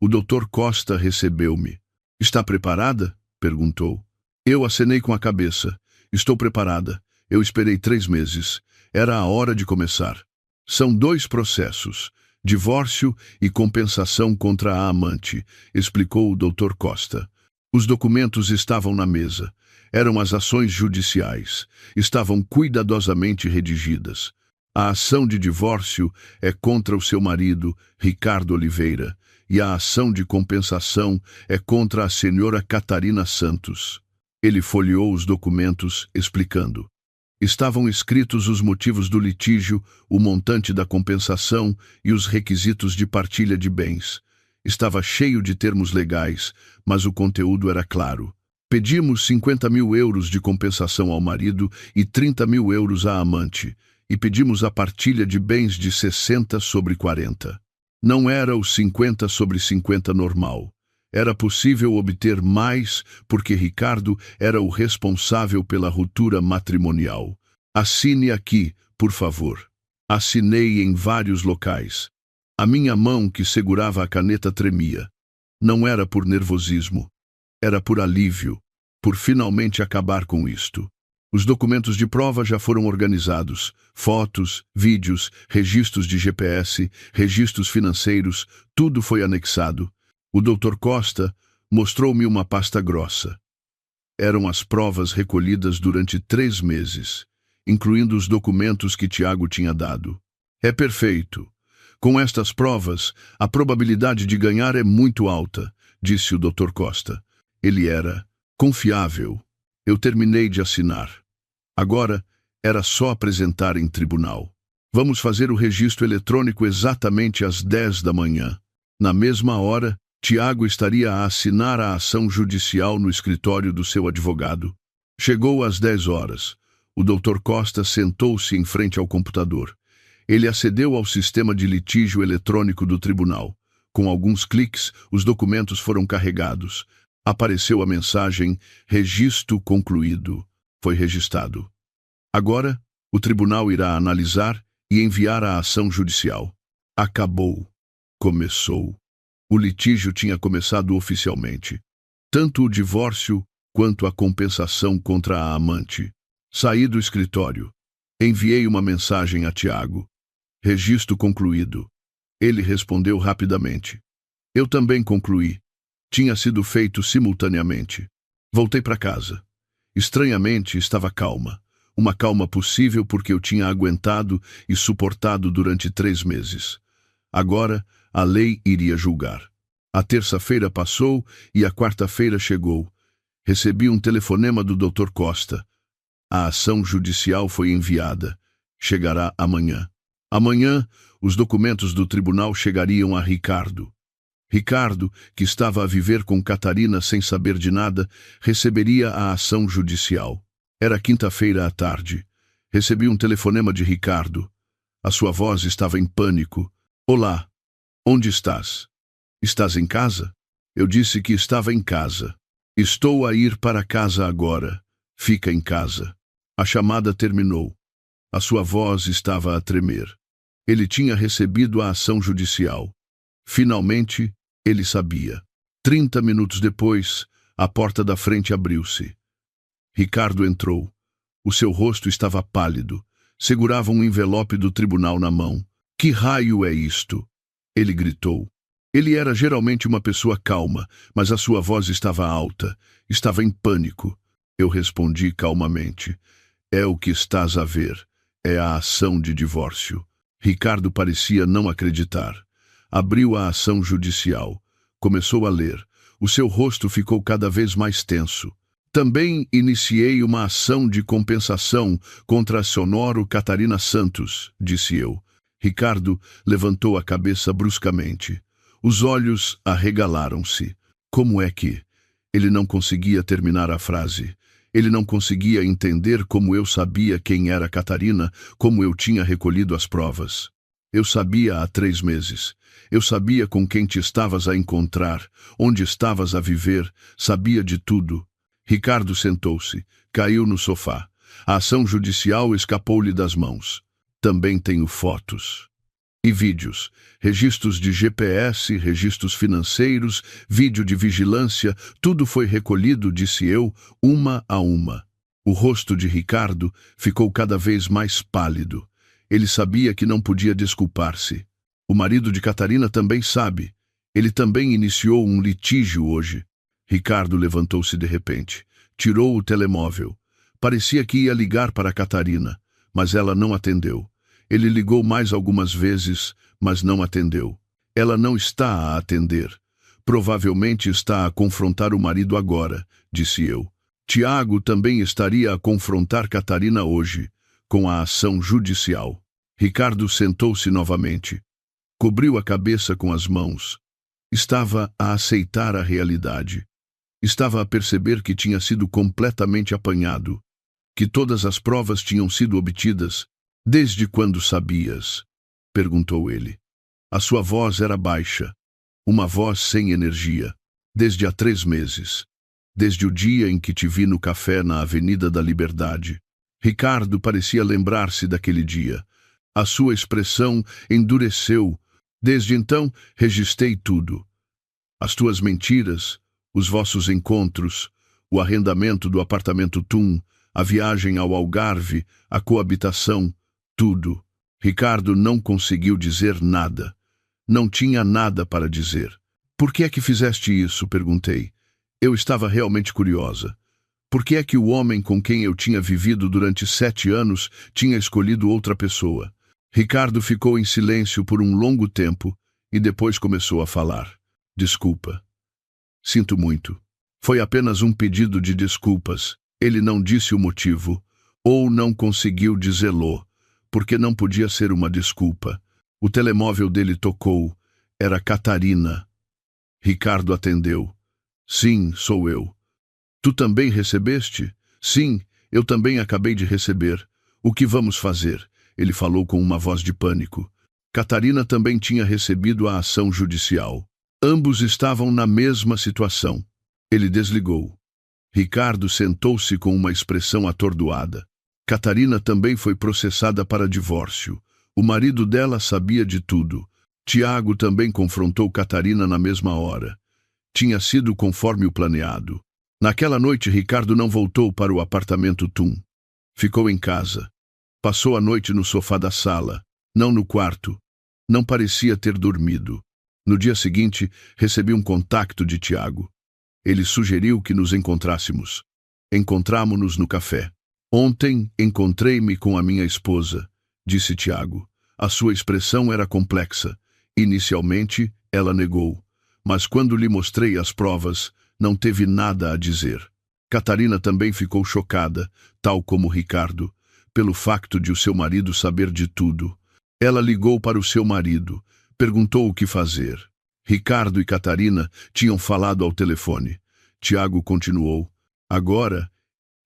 O Dr. Costa recebeu-me. Está preparada? Perguntou. Eu acenei com a cabeça. Estou preparada. Eu esperei 3 meses. Era a hora de começar. São 2 processos. Divórcio e compensação contra a amante, explicou o Dr. Costa. Os documentos estavam na mesa. Eram as ações judiciais. Estavam cuidadosamente redigidas. A ação de divórcio é contra o seu marido, Ricardo Oliveira, e a ação de compensação é contra a senhora Catarina Santos. Ele folheou os documentos, explicando. Estavam escritos os motivos do litígio, o montante da compensação e os requisitos de partilha de bens. Estava cheio de termos legais, mas o conteúdo era claro. Pedimos 50 mil euros de compensação ao marido e 30 mil euros à amante, e pedimos a partilha de bens de 60/40. Não era o 50/50 normal. Era possível obter mais porque Ricardo era o responsável pela ruptura matrimonial. Assine aqui, por favor. Assinei em vários locais. A minha mão que segurava a caneta tremia. Não era por nervosismo. Era por alívio, por finalmente acabar com isto. Os documentos de prova já foram organizados. Fotos, vídeos, registros de GPS, registros financeiros, tudo foi anexado. O Dr. Costa mostrou-me uma pasta grossa. eram as provas recolhidas durante 3 meses, incluindo os documentos que Tiago tinha dado. É perfeito. Com estas provas, a probabilidade de ganhar é muito alta, disse o Dr. Costa. Ele era confiável. Eu terminei de assinar. Agora, era só apresentar em tribunal. Vamos fazer o registro eletrônico exatamente às 10 da manhã. Na mesma hora, Tiago estaria a assinar a ação judicial no escritório do seu advogado. Chegou às 10 horas. O Dr. Costa sentou-se em frente ao computador. Ele acedeu ao sistema de litígio eletrônico do tribunal. Com alguns cliques, os documentos foram carregados. Apareceu a mensagem "Registro concluído". Foi registrado. Agora, o tribunal irá analisar e enviar a ação judicial. Acabou. Começou. O litígio tinha começado oficialmente. Tanto o divórcio quanto a compensação contra a amante. Saí do escritório. Enviei uma mensagem a Tiago. Registro concluído. Ele respondeu rapidamente. Eu também concluí. Tinha sido feito simultaneamente. Voltei para casa. Estranhamente, estava calma. Uma calma possível porque eu tinha aguentado e suportado durante 3 meses. Agora, a lei iria julgar. A terça-feira passou e a quarta-feira chegou. Recebi um telefonema do Dr. Costa. A ação judicial foi enviada. Chegará amanhã. Amanhã, os documentos do tribunal chegariam a Ricardo. Ricardo, que estava a viver com Catarina sem saber de nada, receberia a ação judicial. Era quinta-feira à tarde. Recebi um telefonema de Ricardo. A sua voz estava em pânico. Olá, onde estás? Estás em casa? Eu disse que estava em casa. Estou a ir para casa agora. Fica em casa. A chamada terminou. A sua voz estava a tremer. Ele tinha recebido a ação judicial. Finalmente, ele sabia. 30 minutos depois, a porta da frente abriu-se. Ricardo entrou. O seu rosto estava pálido. Segurava um envelope do tribunal na mão. Que raio é isto? Ele gritou. Ele era geralmente uma pessoa calma, mas a sua voz estava alta. Estava em pânico. Eu respondi calmamente. É o que estás a ver. É a ação de divórcio. Ricardo parecia não acreditar. Abriu a ação judicial. Começou a ler. O seu rosto ficou cada vez mais tenso. Também iniciei uma ação de compensação contra a Sonoro Catarina Santos, disse eu. Ricardo levantou a cabeça bruscamente. Os olhos arregalaram-se. Como é que? Ele não conseguia terminar a frase. Ele não conseguia entender como eu sabia quem era Catarina, como eu tinha recolhido as provas. Eu sabia há 3 meses. Eu sabia com quem te estavas a encontrar, onde estavas a viver, sabia de tudo. Ricardo sentou-se, caiu no sofá. A ação judicial escapou-lhe das mãos. Também tenho fotos. E vídeos, registros de GPS, registros financeiros, vídeo de vigilância, tudo foi recolhido, disse eu, uma a uma. O rosto de Ricardo ficou cada vez mais pálido. Ele sabia que não podia desculpar-se. O marido de Catarina também sabe. Ele também iniciou um litígio hoje. Ricardo levantou-se de repente. Tirou o telemóvel. Parecia que ia ligar para Catarina, mas ela não atendeu. Ele ligou mais algumas vezes, mas não atendeu. Ela não está a atender. Provavelmente está a confrontar o marido agora, disse eu. Tiago também estaria a confrontar Catarina hoje, com a ação judicial. Ricardo sentou-se novamente. Cobriu a cabeça com as mãos. Estava a aceitar a realidade. Estava a perceber que tinha sido completamente apanhado, que todas as provas tinham sido obtidas. Desde quando sabias? Perguntou ele. A sua voz era baixa, uma voz sem energia. Desde há 3 meses. Desde o dia em que te vi no café na Avenida da Liberdade. Ricardo parecia lembrar-se daquele dia. A sua expressão endureceu. Desde então, registrei tudo. As tuas mentiras, os vossos encontros, o arrendamento do apartamento Tum, a viagem ao Algarve, a coabitação, tudo. Ricardo não conseguiu dizer nada. Não tinha nada para dizer. Por que é que fizeste isso? Perguntei. Eu estava realmente curiosa. Por que é que o homem com quem eu tinha vivido durante 7 anos tinha escolhido outra pessoa? Ricardo ficou em silêncio por um longo tempo e depois começou a falar. Desculpa. Sinto muito. Foi apenas um pedido de desculpas. Ele não disse o motivo, ou não conseguiu dizê-lo, porque não podia ser uma desculpa. O telemóvel dele tocou. Era Catarina. Ricardo atendeu. Sim, sou eu. Tu também recebeste? Sim, eu também acabei de receber. O que vamos fazer? Ele falou com uma voz de pânico. Catarina também tinha recebido a ação judicial. Ambos estavam na mesma situação. Ele desligou. Ricardo sentou-se com uma expressão atordoada. Catarina também foi processada para divórcio. O marido dela sabia de tudo. Tiago também confrontou Catarina na mesma hora. Tinha sido conforme o planeado. Naquela noite, Ricardo não voltou para o apartamento Tum. Ficou em casa. Passou a noite no sofá da sala, não no quarto. Não parecia ter dormido. No dia seguinte, recebi um contacto de Tiago. Ele sugeriu que nos encontrássemos. Encontramo-nos no café. Ontem encontrei-me com a minha esposa, disse Tiago. A sua expressão era complexa. Inicialmente, ela negou. Mas quando lhe mostrei as provas, não teve nada a dizer. Catarina também ficou chocada, tal como Ricardo, pelo facto de o seu marido saber de tudo. Ela ligou para o seu marido, perguntou o que fazer. Ricardo e Catarina tinham falado ao telefone. Tiago continuou. Agora,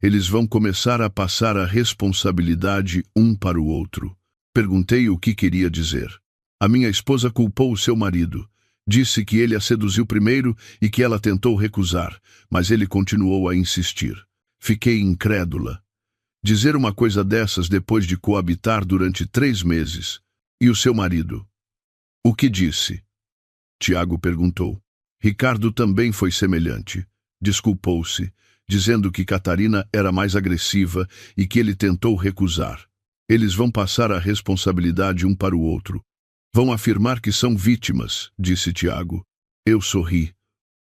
eles vão começar a passar a responsabilidade um para o outro. Perguntei o que queria dizer. A minha esposa culpou o seu marido. Disse que ele a seduziu primeiro e que ela tentou recusar, mas ele continuou a insistir. Fiquei incrédula. Dizer uma coisa dessas depois de coabitar durante 3 meses. E o seu marido? O que disse? Tiago perguntou. Ricardo também foi semelhante. Desculpou-se, dizendo que Catarina era mais agressiva e que ele tentou recusar. Eles vão passar a responsabilidade um para o outro. Vão afirmar que são vítimas, disse Tiago. Eu sorri.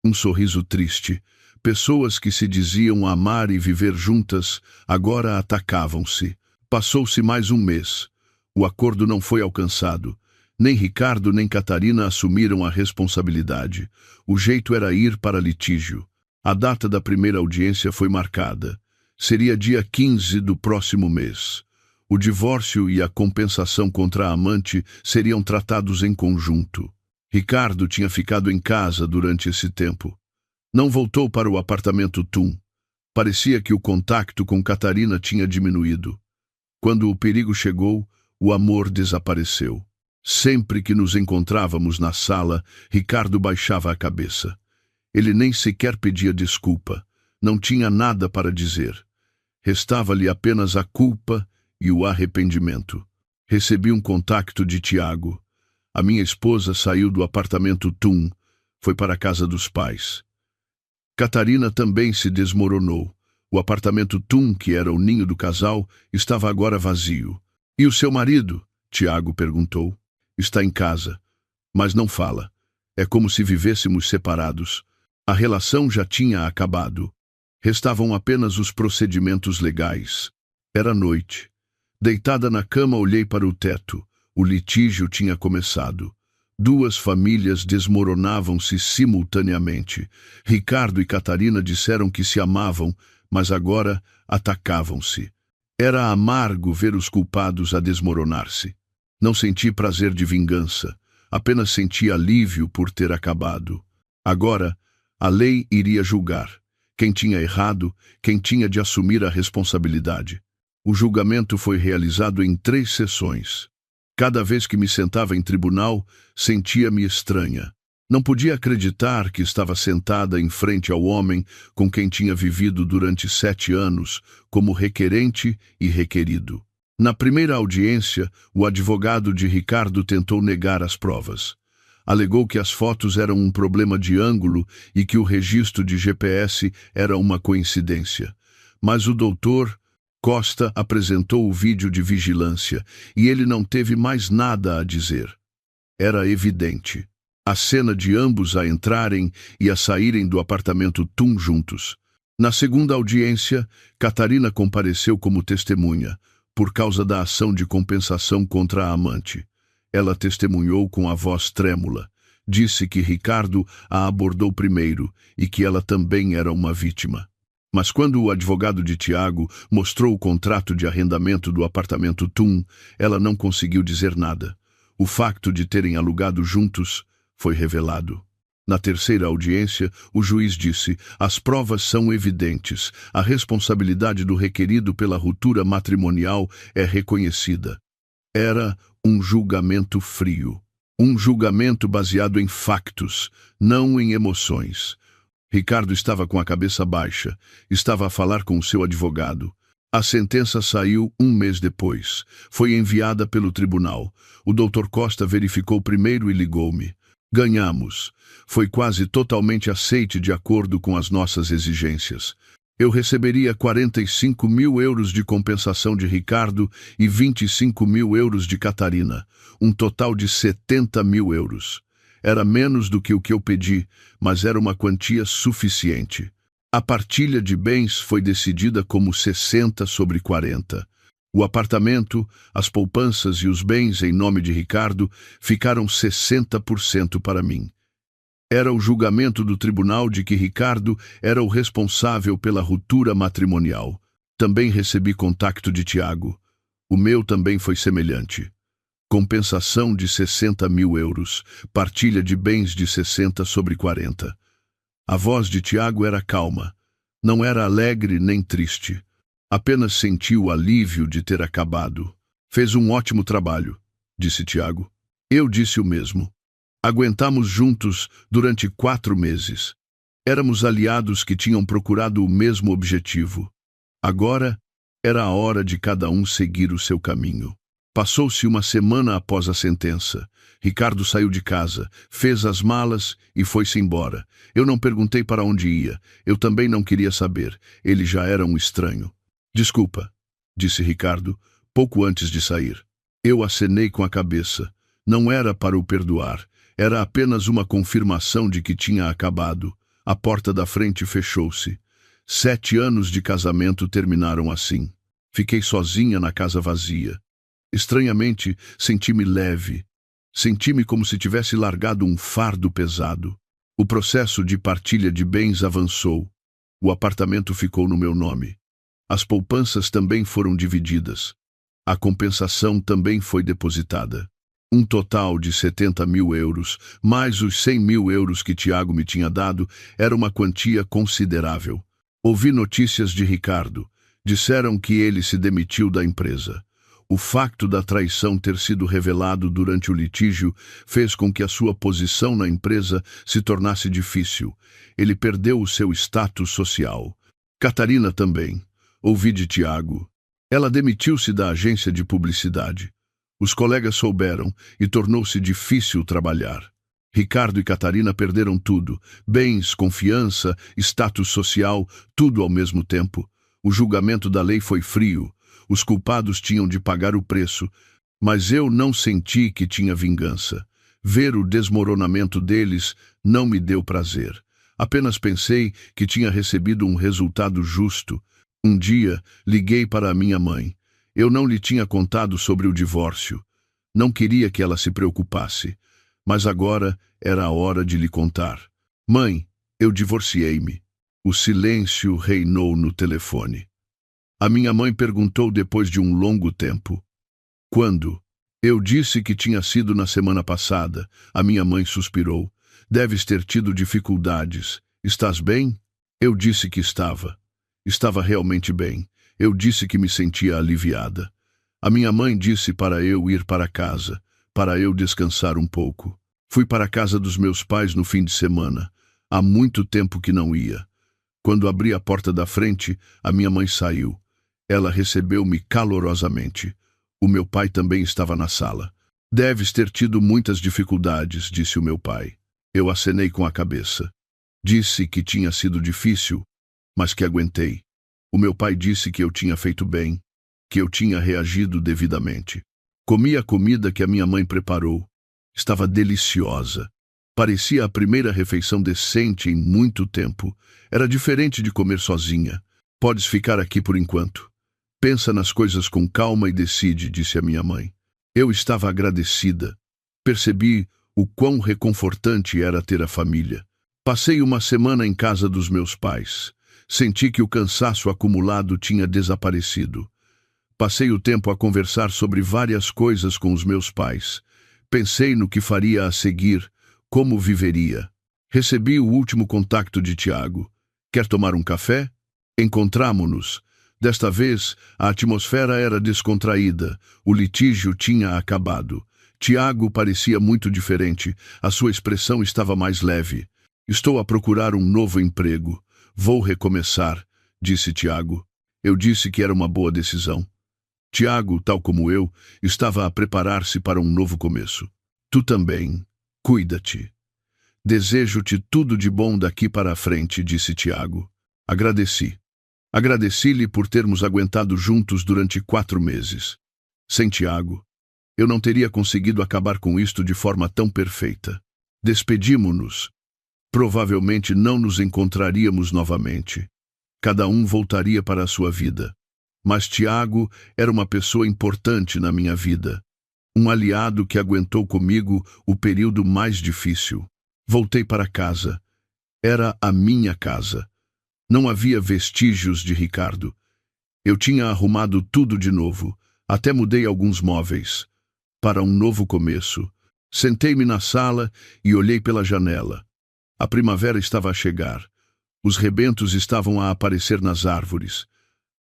Um sorriso triste. Pessoas que se diziam amar e viver juntas, agora atacavam-se. Passou-se mais um mês. O acordo não foi alcançado. Nem Ricardo nem Catarina assumiram a responsabilidade. O jeito era ir para litígio. A data da primeira audiência foi marcada. Seria dia 15 do próximo mês. O divórcio e a compensação contra a amante seriam tratados em conjunto. Ricardo tinha ficado em casa durante esse tempo. Não voltou para o apartamento Tum. Parecia que o contato com Catarina tinha diminuído. Quando o perigo chegou, o amor desapareceu. Sempre que nos encontrávamos na sala, Ricardo baixava a cabeça. Ele nem sequer pedia desculpa. Não tinha nada para dizer. Restava-lhe apenas a culpa e o arrependimento. Recebi um contacto de Tiago. A minha esposa saiu do apartamento Tum, foi para a casa dos pais. Catarina também se desmoronou. O apartamento Tum, que era o ninho do casal, estava agora vazio. E o seu marido? Tiago perguntou. Está em casa, mas não fala. É como se vivêssemos separados. A relação já tinha acabado. Restavam apenas os procedimentos legais. Era noite. Deitada na cama, olhei para o teto. O litígio tinha começado. 2 famílias desmoronavam-se simultaneamente. Ricardo e Catarina disseram que se amavam, mas agora atacavam-se. Era amargo ver os culpados a desmoronar-se. Não senti prazer de vingança, apenas senti alívio por ter acabado. Agora, a lei iria julgar. Quem tinha errado, quem tinha de assumir a responsabilidade. O julgamento foi realizado em 3 sessões. Cada vez que me sentava em tribunal, sentia-me estranha. Não podia acreditar que estava sentada em frente ao homem com quem tinha vivido durante 7 anos, como requerente e requerido. Na primeira audiência, o advogado de Ricardo tentou negar as provas. Alegou que as fotos eram um problema de ângulo e que o registro de GPS era uma coincidência. Mas o doutor Costa apresentou o vídeo de vigilância e ele não teve mais nada a dizer. Era evidente. A cena de ambos a entrarem e a saírem do apartamento Tum juntos. Na segunda audiência, Catarina compareceu como testemunha, por causa da ação de compensação contra a amante. Ela testemunhou com a voz trêmula. Disse que Ricardo a abordou primeiro e que ela também era uma vítima. Mas quando o advogado de Tiago mostrou o contrato de arrendamento do apartamento Tum, ela não conseguiu dizer nada. O facto de terem alugado juntos foi revelado. Na terceira audiência, o juiz disse: as provas são evidentes, a responsabilidade do requerido pela ruptura matrimonial é reconhecida. Era um julgamento frio. Um julgamento baseado em factos, não em emoções. Ricardo estava com a cabeça baixa, estava a falar com o seu advogado. A sentença saiu um mês depois. Foi enviada pelo tribunal. O Dr. Costa verificou primeiro e ligou-me. Ganhamos. Foi quase totalmente aceite de acordo com as nossas exigências. Eu receberia 45 mil euros de compensação de Ricardo e 25 mil euros de Catarina, um total de 70 mil euros. Era menos do que o que eu pedi, mas era uma quantia suficiente. A partilha de bens foi decidida como 60/40. O apartamento, as poupanças e os bens em nome de Ricardo ficaram 60% para mim. Era o julgamento do tribunal de que Ricardo era o responsável pela ruptura matrimonial. Também recebi contacto de Tiago. O meu também foi semelhante. Compensação de 60 mil euros, partilha de bens de 60/40. A voz de Tiago era calma. Não era alegre nem triste. Apenas senti o alívio de ter acabado. Fez um ótimo trabalho, disse Tiago. Eu disse o mesmo. Aguentamos juntos durante 4 meses. Éramos aliados que tinham procurado o mesmo objetivo. Agora era a hora de cada um seguir o seu caminho. Passou-se uma semana após a sentença. Ricardo saiu de casa, fez as malas e foi-se embora. Eu não perguntei para onde ia. Eu também não queria saber. Ele já era um estranho. Desculpa, disse Ricardo, pouco antes de sair. Eu acenei com a cabeça. Não era para o perdoar. Era apenas uma confirmação de que tinha acabado. A porta da frente fechou-se. 7 anos de casamento terminaram assim. Fiquei sozinha na casa vazia. Estranhamente, senti-me leve. Senti-me como se tivesse largado um fardo pesado. O processo de partilha de bens avançou. O apartamento ficou no meu nome. As poupanças também foram divididas. A compensação também foi depositada. Um total de 70 mil euros, mais os 100 mil euros que Tiago me tinha dado, era uma quantia considerável. Ouvi notícias de Ricardo. Disseram que ele se demitiu da empresa. O facto da traição ter sido revelado durante o litígio fez com que a sua posição na empresa se tornasse difícil. Ele perdeu o seu status social. Catarina também. Ouvi de Tiago. Ela demitiu-se da agência de publicidade. Os colegas souberam e tornou-se difícil trabalhar. Ricardo e Catarina perderam tudo. Bens, confiança, status social, tudo ao mesmo tempo. O julgamento da lei foi frio. Os culpados tinham de pagar o preço, mas eu não senti que tinha vingança. Ver o desmoronamento deles não me deu prazer. Apenas pensei que tinha recebido um resultado justo. Um dia, liguei para a minha mãe. Eu não lhe tinha contado sobre o divórcio. Não queria que ela se preocupasse, mas agora era a hora de lhe contar. Mãe, eu divorciei-me. O silêncio reinou no telefone. A minha mãe perguntou depois de um longo tempo. Quando? Eu disse que tinha sido na semana passada. A minha mãe suspirou. Deves ter tido dificuldades. Estás bem? Eu disse que estava. Estava realmente bem. Eu disse que me sentia aliviada. A minha mãe disse para eu ir para casa, para eu descansar um pouco. Fui para a casa dos meus pais no fim de semana. Há muito tempo que não ia. Quando abri a porta da frente, a minha mãe saiu. Ela recebeu-me calorosamente. O meu pai também estava na sala. Deves ter tido muitas dificuldades, disse o meu pai. Eu acenei com a cabeça. Disse que tinha sido difícil, mas que aguentei. O meu pai disse que eu tinha feito bem, que eu tinha reagido devidamente. Comi a comida que a minha mãe preparou. Estava deliciosa. Parecia a primeira refeição decente em muito tempo. Era diferente de comer sozinha. Podes ficar aqui por enquanto. Pensa nas coisas com calma e decide, disse a minha mãe. Eu estava agradecida. Percebi o quão reconfortante era ter a família. Passei uma semana em casa dos meus pais. Senti que o cansaço acumulado tinha desaparecido. Passei o tempo a conversar sobre várias coisas com os meus pais. Pensei no que faria a seguir, como viveria. Recebi o último contacto de Tiago. Quer tomar um café? Encontramo-nos. Desta vez, a atmosfera era descontraída. O litígio tinha acabado. Tiago parecia muito diferente. A sua expressão estava mais leve. Estou a procurar um novo emprego. Vou recomeçar, disse Tiago. Eu disse que era uma boa decisão. Tiago, tal como eu, estava a preparar-se para um novo começo. Tu também. Cuida-te. Desejo-te tudo de bom daqui para a frente, disse Tiago. Agradeci. Agradeci-lhe por termos aguentado juntos durante 4 meses. Sem Tiago, eu não teria conseguido acabar com isto de forma tão perfeita. Despedimo-nos. Provavelmente não nos encontraríamos novamente. Cada um voltaria para a sua vida. Mas Tiago era uma pessoa importante na minha vida. Um aliado que aguentou comigo o período mais difícil. Voltei para casa. Era a minha casa. Não havia vestígios de Ricardo. Eu tinha arrumado tudo de novo. Até mudei alguns móveis. Para um novo começo. Sentei-me na sala e olhei pela janela. A primavera estava a chegar. Os rebentos estavam a aparecer nas árvores.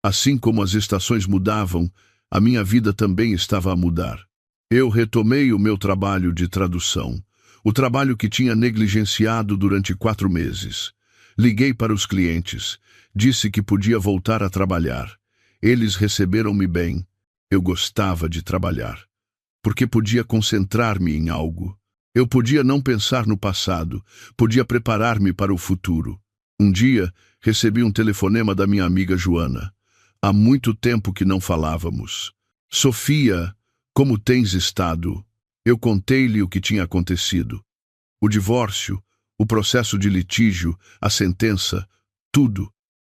Assim como as estações mudavam, a minha vida também estava a mudar. Eu retomei o meu trabalho de tradução. O trabalho que tinha negligenciado durante 4 meses. Liguei para os clientes. Disse que podia voltar a trabalhar. Eles receberam-me bem. Eu gostava de trabalhar. Porque podia concentrar-me em algo. Eu podia não pensar no passado. Podia preparar-me para o futuro. Um dia, recebi um telefonema da minha amiga Joana. Há muito tempo que não falávamos. Sofia, como tens estado? Eu contei-lhe o que tinha acontecido. O divórcio, o processo de litígio, a sentença, tudo.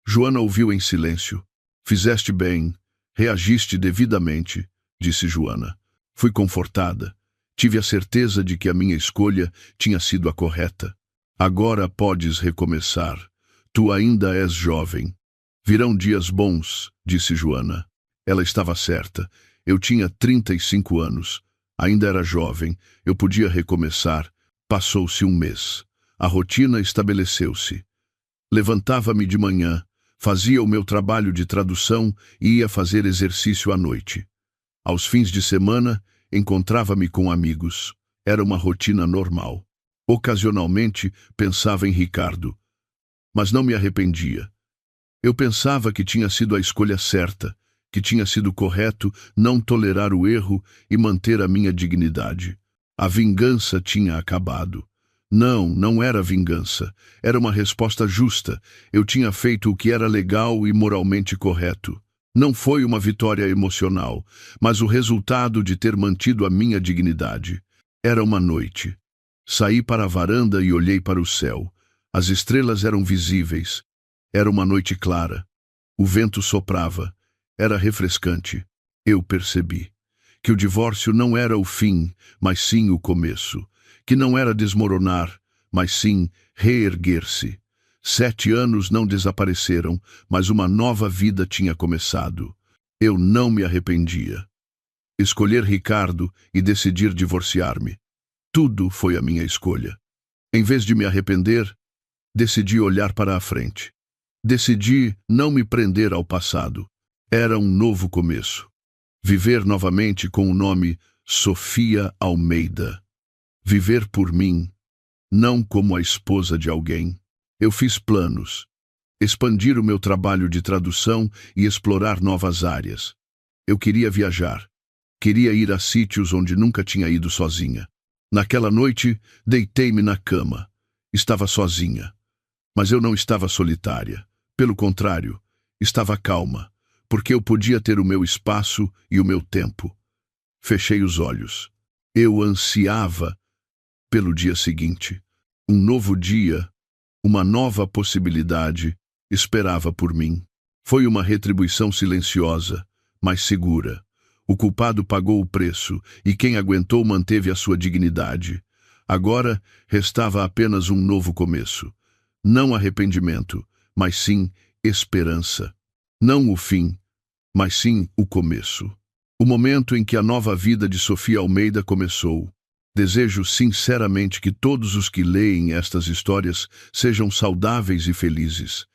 Joana ouviu em silêncio. Fizeste bem, reagiste devidamente, disse Joana. Fui confortada. Tive a certeza de que a minha escolha tinha sido a correta. Agora podes recomeçar. Tu ainda és jovem. Virão dias bons, disse Joana. Ela estava certa. Eu tinha 35 anos. Ainda era jovem. Eu podia recomeçar. Passou-se um mês. A rotina estabeleceu-se. Levantava-me de manhã, fazia o meu trabalho de tradução e ia fazer exercício à noite. Aos fins de semana, encontrava-me com amigos. Era uma rotina normal. Ocasionalmente, pensava em Ricardo. Mas não me arrependia. Eu pensava que tinha sido a escolha certa, que tinha sido correto não tolerar o erro e manter a minha dignidade. A vingança tinha acabado. Não, não era vingança. Era uma resposta justa. Eu tinha feito o que era legal e moralmente correto. Não foi uma vitória emocional, mas o resultado de ter mantido a minha dignidade. Era uma noite. Saí para a varanda e olhei para o céu. As estrelas eram visíveis. Era uma noite clara. O vento soprava. Era refrescante. Eu percebi que o divórcio não era o fim, mas sim o começo. Que não era desmoronar, mas sim reerguer-se. 7 anos não desapareceram, mas uma nova vida tinha começado. Eu não me arrependia. Escolher Ricardo e decidir divorciar-me. Tudo foi a minha escolha. Em vez de me arrepender, decidi olhar para a frente. Decidi não me prender ao passado. Era um novo começo. Viver novamente com o nome Sofia Almeida. Viver por mim, não como a esposa de alguém. Eu fiz planos. Expandir o meu trabalho de tradução e explorar novas áreas. Eu queria viajar. Queria ir a sítios onde nunca tinha ido sozinha. Naquela noite, deitei-me na cama. Estava sozinha. Mas eu não estava solitária. Pelo contrário, estava calma, porque eu podia ter o meu espaço e o meu tempo. Fechei os olhos. Eu ansiava pelo dia seguinte. Um novo dia, uma nova possibilidade, esperava por mim. Foi uma retribuição silenciosa, mas segura. O culpado pagou o preço, e quem aguentou manteve a sua dignidade. Agora restava apenas um novo começo. Não arrependimento, mas sim esperança. Não o fim, mas sim o começo. O momento em que a nova vida de Sofia Almeida começou. Desejo sinceramente que todos os que leem estas histórias sejam saudáveis e felizes.